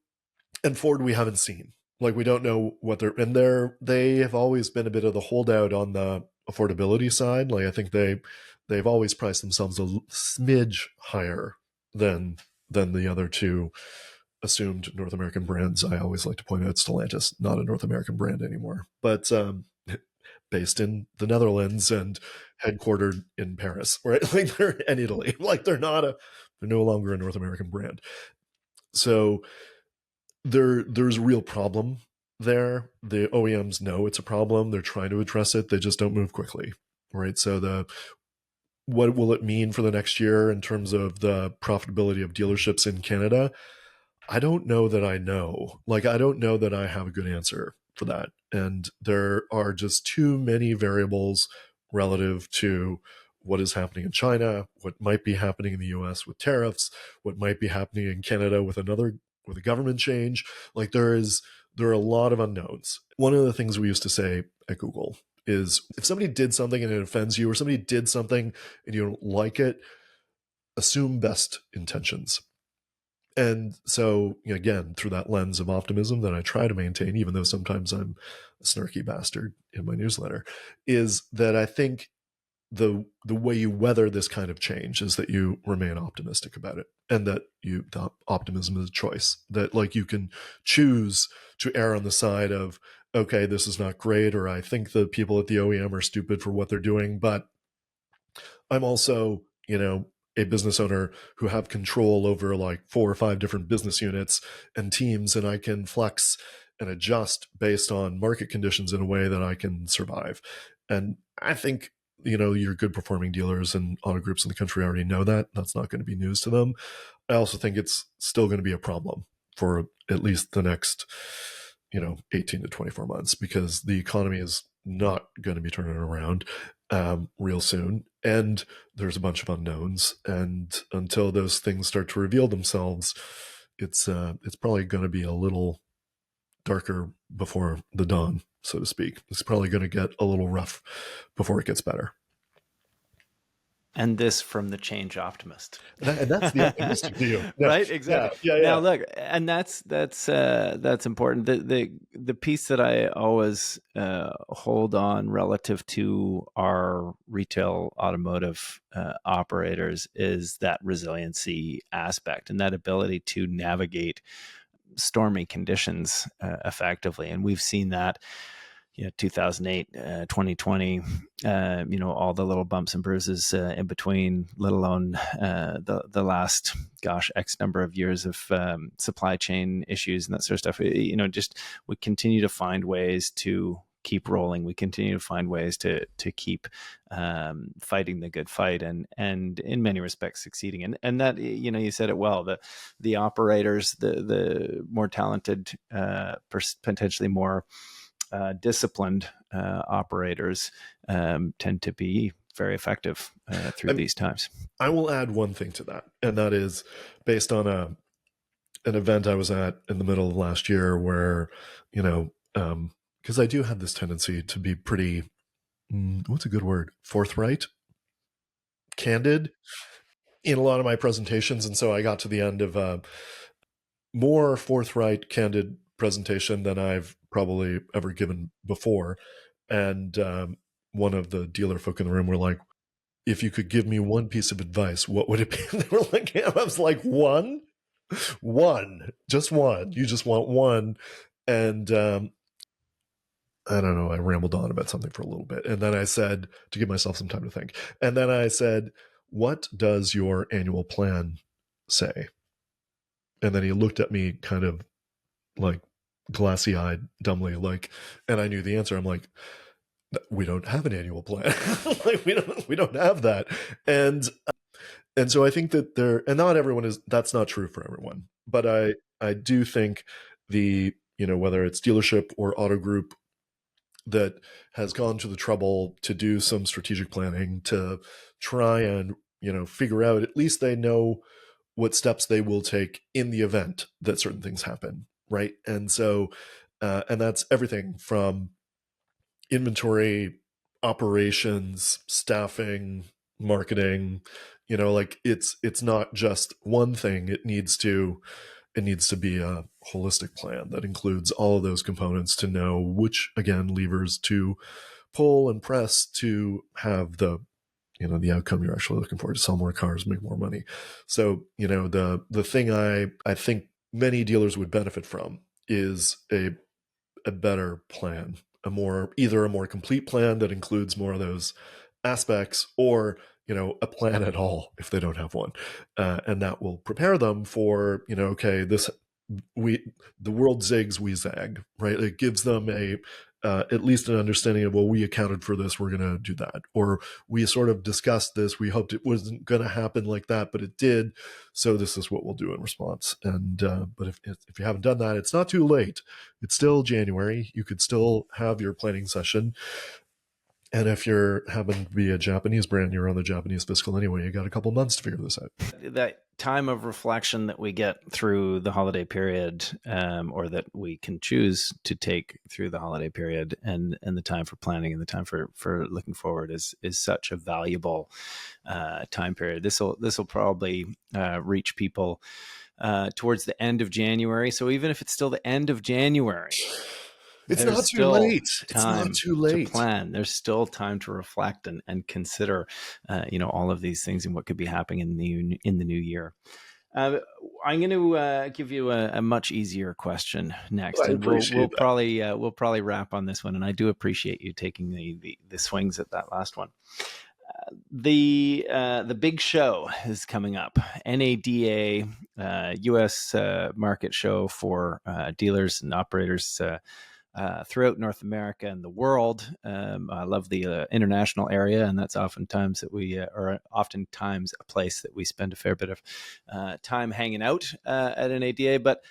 S2: and Ford we haven't seen. We don't know what they have always been a bit of the holdout on the affordability side. I think they've always priced themselves a smidge higher than the other two assumed North American brands. I always like to point out Stellantis, not a North American brand anymore. But based in the Netherlands and headquartered in Paris, right? Like they're in Italy. Like they're no longer a North American brand. So there's a real problem there. The OEMs know it's a problem. They're trying to address it. They just don't move quickly, right? So what will it mean for the next year in terms of the profitability of dealerships in Canada? I don't know that I know. Like, I don't know that I have a good answer for that. And there are just too many variables relative to what is happening in China, what might be happening in the US with tariffs, what might be happening in Canada with a government change. Like there are a lot of unknowns. One of the things we used to say at Google is if somebody did something and it offends you, or somebody did something and you don't like it, assume best intentions. And so, again, through that lens of optimism that I try to maintain, even though sometimes I'm a snarky bastard in my newsletter, is that I think the way you weather this kind of change is that you remain optimistic about it, and that the optimism is a choice. That like you can choose to err on the side of, okay, this is not great, or I think the people at the OEM are stupid for what they're doing, but I'm also, a business owner who have control over like 4 or 5 different business units and teams, and I can flex and adjust based on market conditions in a way that I can survive. And I think, your good performing dealers and auto groups in the country already know that. That's not going to be news to them. I also think it's still going to be a problem for at least the next, 18 to 24 months, because the economy is not going to be turning around real soon. And there's a bunch of unknowns. And until those things start to reveal themselves, it's probably going to be a little darker before the dawn, so to speak. It's probably going to get a little rough before it gets better.
S1: And this from the change optimist.
S2: And that's the optimistic view. Yeah,
S1: Right,
S2: yeah,
S1: exactly.
S2: yeah,
S1: Now
S2: yeah.
S1: look, and that's important. The piece that I always hold on relative to our retail automotive operators is that resiliency aspect and that ability to navigate stormy conditions effectively. And we've seen that, 2008, 2020, all the little bumps and bruises in between, let alone the last, X number of years of supply chain issues and that sort of stuff. Just we continue to find ways to keep rolling. We continue to find ways to keep fighting the good fight, and in many respects succeeding. And that, you said it well. The operators, the more talented, potentially more disciplined operators tend to be very effective through these times.
S2: I will add one thing to that, and that is based on an event I was at in the middle of last year where, because I do have this tendency to be pretty, what's a good word? Forthright, candid in a lot of my presentations. And so I got to the end of a more forthright, candid presentation than I've probably ever given before. And one of the dealer folk in the room were like, if you could give me one piece of advice, what would it be? And they were like, I was like, one, just one. You just want one. And I don't know. I rambled on about something for a little bit. And then I said, to give myself some time to think. And then I said, what does your annual plan say? And then he looked at me kind of like glassy eyed, dumbly, like, and I knew the answer. I'm like, we don't have an annual plan. Like we don't have that. And so I think that and not everyone that's not true for everyone, but I do think whether it's dealership or auto group that has gone to the trouble to do some strategic planning to try and, figure out, at least they know what steps they will take in the event that certain things happen. Right. And so, and that's everything from inventory, operations, staffing, marketing, like it's not just one thing. It needs to be a holistic plan that includes all of those components to know which, again, levers to pull and press to have the outcome you're actually looking for, to sell more cars, make more money. So, the thing I think many dealers would benefit from is a better plan either a more complete plan that includes more of those aspects, or a plan at all if they don't have one, and that will prepare them for okay, we the world zigs, we zag, right? It gives them a at least an understanding of, well, we accounted for this, we're going to do that, or we sort of discussed this, we hoped it wasn't going to happen like that, but it did, so this is what we'll do in response. And but if you haven't done that, it's not too late. It's still January. You could still have your planning session. And if you're happen to be a Japanese brand, you're on the Japanese fiscal anyway, you got a couple months to figure this out.
S1: That time of reflection that we get through the holiday period, or that we can choose to take through the holiday period, and the time for planning and the time for looking forward is such a valuable time period. This will probably reach people towards the end of January. So even if it's still the end of January,
S2: It's
S1: there's
S2: not too
S1: still
S2: late. It's not
S1: time
S2: too
S1: to
S2: late.
S1: plan. There's still time to reflect and consider, all of these things and what could be happening in the new year. I'm going to give you a much easier question next,
S2: I
S1: and we'll
S2: appreciate that.
S1: probably wrap on this one. And I do appreciate you taking the swings at that last one. The big show is coming up. NADA, U.S. Market show for dealers and operators throughout North America and the world. I love the international area, and that's oftentimes oftentimes a place that we spend a fair bit of time hanging out at NADA. But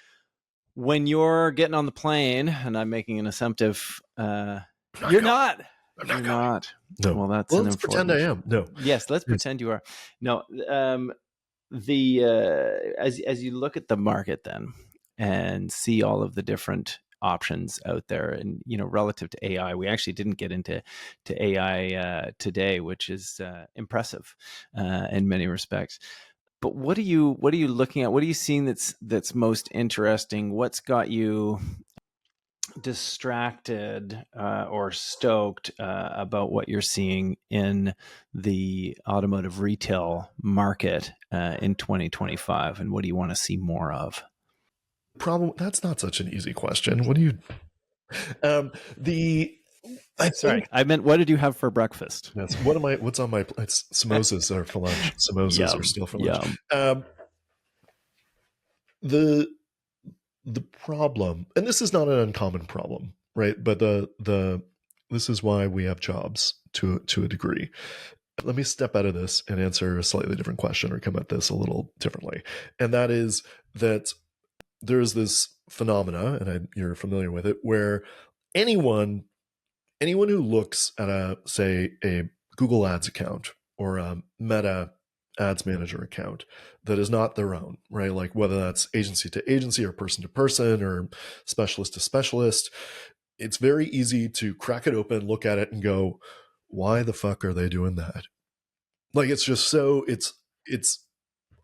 S1: when you're getting on the plane, and I'm making an assumptive,
S2: I'm
S1: you're
S2: not going.
S1: not.
S2: I'm not
S1: You're
S2: going.
S1: not.
S2: No.
S1: Well, that's
S2: Well,
S1: an
S2: let's pretend I
S1: unfortunate.
S2: am. No.
S1: Yes, let's
S2: Yes.
S1: pretend you are. No, the as you look at the market then and see all of the different options out there, and relative to AI, we actually didn't get into AI today, which is impressive in many respects. But what are you looking at? What are you seeing that's most interesting? What's got you distracted or stoked about what you're seeing in the automotive retail market in 2025, and what do you want to see more of?
S2: Problem. That's not such an easy question. What do you? The I
S1: Sorry,
S2: think
S1: I meant, what did you have for breakfast?
S2: that's what am I? What's on my? It's samosas are for lunch. Samosas are
S1: Yum,
S2: still for lunch.
S1: yum.
S2: Um, the the problem, and this is not an uncommon problem, right? But the this is why we have jobs to a degree. Let me step out of this and answer a slightly different question, or come at this a little differently, and that is that there's this phenomena, and you're familiar with it, where anyone who looks at a Google Ads account or a Meta Ads Manager account that is not their own, right? Like whether that's agency to agency or person to person or specialist to specialist, it's very easy to crack it open, look at it, and go, "Why the fuck are they doing that?" Like it's just so it's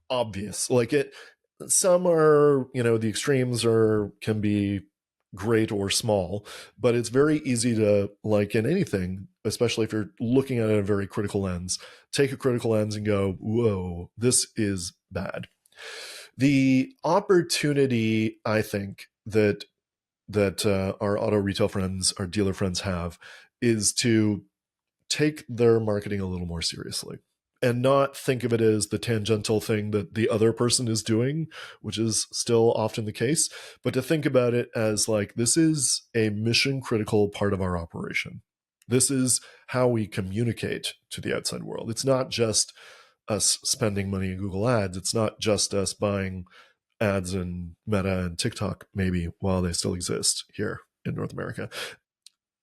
S2: obvious. Like it, some are, the extremes can be great or small, but it's very easy to, like in anything, especially if you're looking at it in a very critical lens, take a critical lens and go, whoa, this is bad. The opportunity, I think, that our auto retail friends, our dealer friends have, is to take their marketing a little more seriously and not think of it as the tangential thing that the other person is doing, which is still often the case, but to think about it as like, this is a mission critical part of our operation. This is how we communicate to the outside world. It's not just us spending money in Google Ads. It's not just us buying ads in Meta and TikTok, maybe, while they still exist here in North America.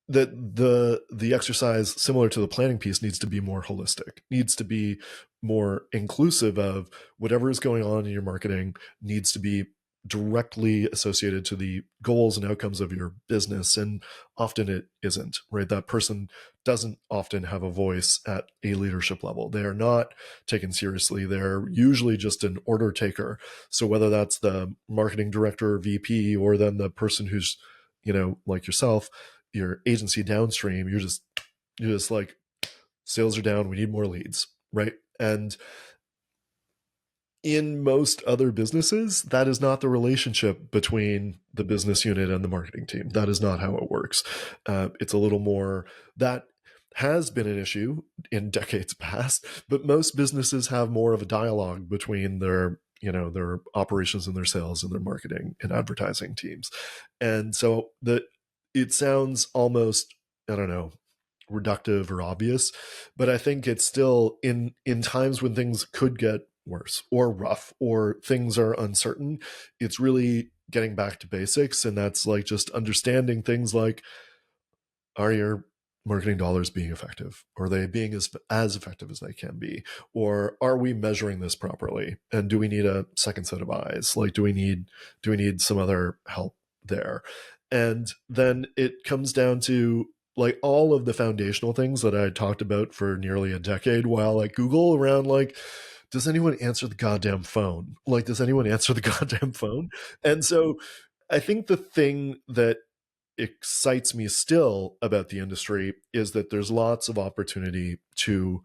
S2: That the exercise, similar to the planning piece, needs to be more holistic, needs to be more inclusive of whatever is going on in your marketing, needs to be directly associated to the goals and outcomes of your business. And often it isn't, right? That person doesn't often have a voice at a leadership level. They are not taken seriously. They're usually just an order taker. So whether that's the marketing director or VP, or then the person who's, like yourself, your agency downstream, you're just like, sales are down, we need more leads, right? And in most other businesses, that is not the relationship between the business unit and the marketing team. That is not how it works. It's a little more that has been an issue in decades past, but most businesses have more of a dialogue between their operations and their sales and their marketing and advertising teams. And so it sounds almost, I don't know, reductive or obvious, but I think it's still in times when things could get worse or rough or things are uncertain, it's really getting back to basics. And that's like just understanding things like, are your marketing dollars being effective? Are they being as effective as they can be? Or are we measuring this properly? And do we need a second set of eyes? Like, do we need some other help there? And then it comes down to like all of the foundational things that I talked about for nearly a decade while at Google around like, does anyone answer the goddamn phone? Like, does anyone answer the goddamn phone? And so I think the thing that excites me still about the industry is that there's lots of opportunity to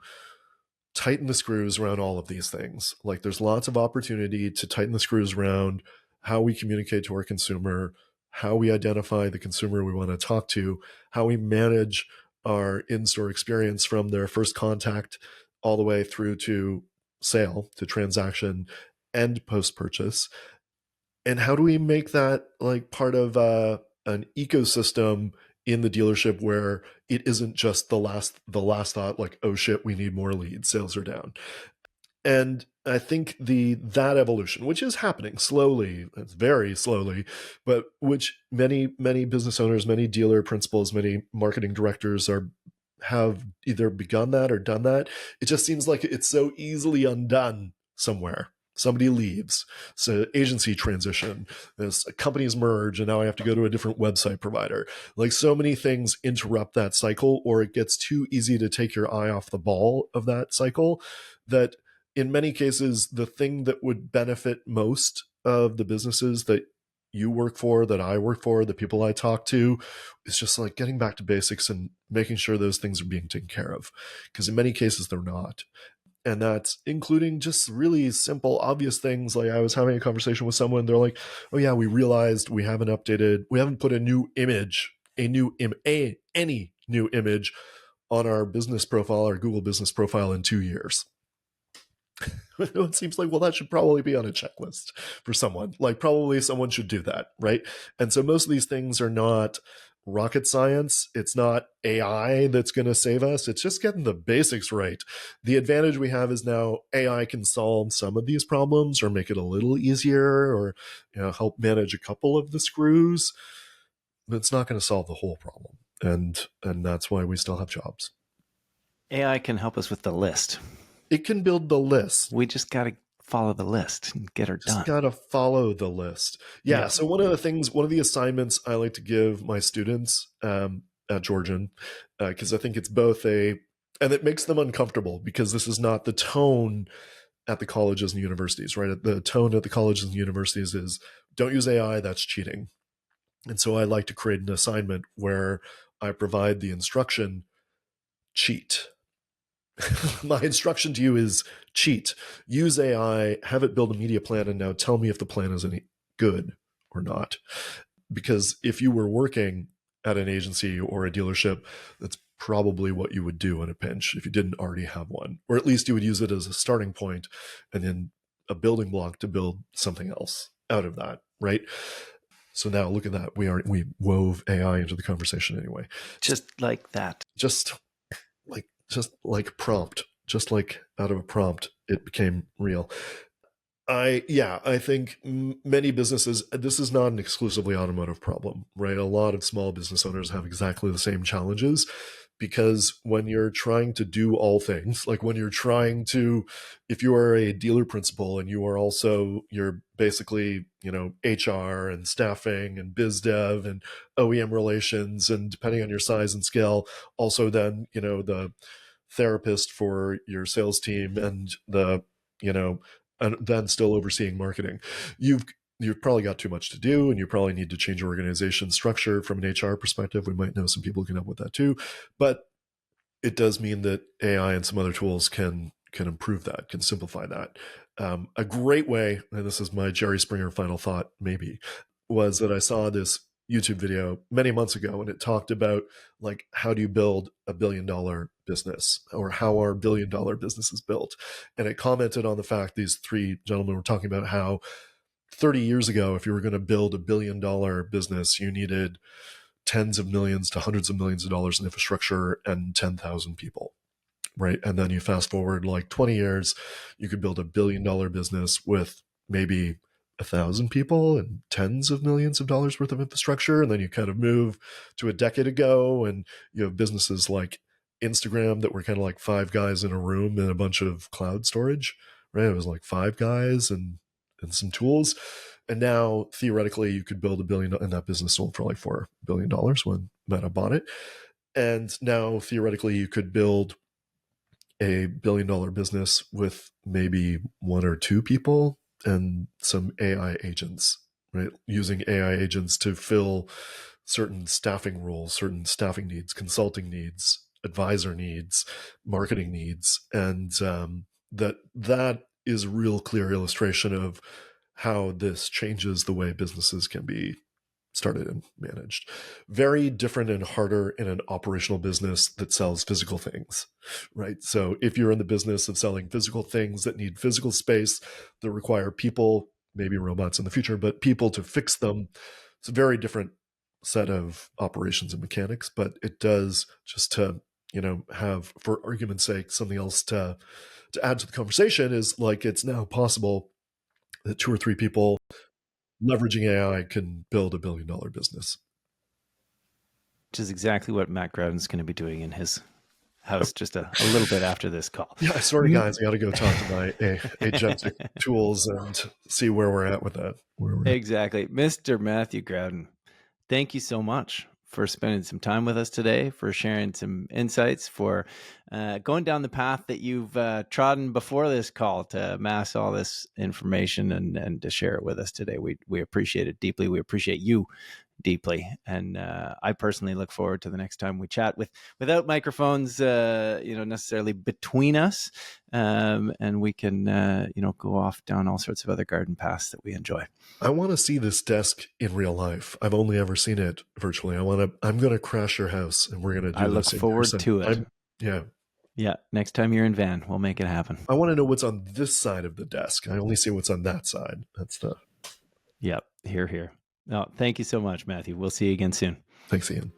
S2: tighten the screws around all of these things. Like there's lots of opportunity to tighten the screws around how we communicate to our consumer, how we identify the consumer we want to talk to, how we manage our in-store experience from their first contact all the way through to sale, to transaction and post-purchase. And how do we make that like part of an ecosystem in the dealership where it isn't just the last thought like, oh shit, we need more leads, sales are down. And I think that evolution, which is happening slowly, it's very slowly, but which many business owners, many dealer principals, many marketing directors have either begun that or done that. It just seems like it's so easily undone somewhere. Somebody leaves, so agency transition, this companies merge, and now I have to go to a different website provider. Like so many things interrupt that cycle, or it gets too easy to take your eye off the ball of that cycle. That in many cases, the thing that would benefit most of the businesses that you work for, that I work for, the people I talk to, is just like getting back to basics and making sure those things are being taken care of. Because in many cases, they're not. And that's including just really simple, obvious things. Like I was having a conversation with someone, they're like, oh yeah, we realized we haven't put a new image, any new image on our business profile, our Google business profile in 2 years. It seems like, well, that should probably be on a checklist for someone. Like, probably someone should do that, right? And so most of these things are not rocket science. It's not AI that's going to save us. It's just getting the basics right. The advantage we have is now AI can solve some of these problems or make it a little easier or help manage a couple of the screws, but it's not going to solve the whole problem. And that's why we still have jobs.
S1: AI can help us with the list.
S2: It can build the list.
S1: We just got to follow the list and get her
S2: Just
S1: done.
S2: gotta follow the list. Yeah.
S1: Yeah.
S2: So one of the assignments I like to give my students at Georgian, because I think it's both and it makes them uncomfortable because this is not the tone at the colleges and universities, right? The tone at the colleges and universities is don't use AI, that's cheating. And so I like to create an assignment where I provide the instruction, cheat. My instruction to you is cheat. Use AI, have it build a media plan, and now tell me if the plan is any good or not. Because if you were working at an agency or a dealership, that's probably what you would do in a pinch if you didn't already have one. Or at least you would use it as a starting point and then a building block to build something else out of that, right? So now look at that. We wove AI into the conversation anyway.
S1: Just like that.
S2: Just like prompt, just like out of a prompt, it became real. I think many businesses, this is not an exclusively automotive problem, right? A lot of small business owners have exactly the same challenges because when you're trying to do all things, like when you're trying to, if you are a dealer principal and you're basically, HR and staffing and biz dev and OEM relations, and depending on your size and scale, also then, the therapist for your sales team and and then still overseeing marketing. You've probably got too much to do, and you probably need to change your organization structure from an HR perspective. We might know some people who can help with that too, but it does mean that AI and some other tools can improve that, can simplify that. A great way, and this is my Jerry Springer final thought, maybe, was that I saw this YouTube video many months ago, and it talked about like how do you build $1 billion business, or how are $1 billion businesses built, and it commented on the fact these three gentlemen were talking about how 30 years ago, if you were going to build $1 billion business, you needed tens of millions to hundreds of millions of dollars in infrastructure and 10,000 people, right? And then you fast forward like 20 years, you could build $1 billion business with maybe 1,000 people and tens of millions of dollars worth of infrastructure. And then you kind of move to a decade ago, and you have businesses like Instagram that were kind of like five guys in a room and a bunch of cloud storage, right? It was like five guys and some tools. And now theoretically you could build $1 billion, and that business sold for like $4 billion when Meta bought it. And now theoretically you could build $1 billion business with maybe one or two people and some AI agents, right? Using AI agents to fill certain staffing roles, certain staffing needs, consulting needs, advisor needs, marketing needs. And that is a real clear illustration of how this changes the way businesses can be started and managed. Very different and harder in an operational business that sells physical things, right? So if you're in the business of selling physical things that need physical space, that require people, maybe robots in the future, but people to fix them, it's a very different set of operations and mechanics. But it does, just to, have, for argument's sake, something else to add to the conversation, is like it's now possible that two or three people leveraging AI can build $1 billion business.
S1: Which is exactly what Mat Growden's going to be doing in his house just a little bit after this call.
S2: Yeah, sorry guys, I got to go talk to my agentic tools and see where we're at with that.
S1: Exactly. Mr. Matthew Growden, thank you so much for spending some time with us today, for sharing some insights, for going down the path that you've trodden before this call to amass all this information and to share it with us today. We appreciate it deeply. We appreciate you deeply, and I personally look forward to the next time we chat without microphones, necessarily between us, and we can go off down all sorts of other garden paths that we enjoy.
S2: I want to see this desk in real life. I've only ever seen it virtually. I'm going to crash your house, and we're going to do this.
S1: I look forward to it.
S2: Yeah.
S1: Next time you're in Van, we'll make it happen.
S2: I want to know what's on this side of the desk. I only see what's on that side. That's the.
S1: Yep. Here. No, thank you so much, Matthew. We'll see you again soon.
S2: Thanks, Ian.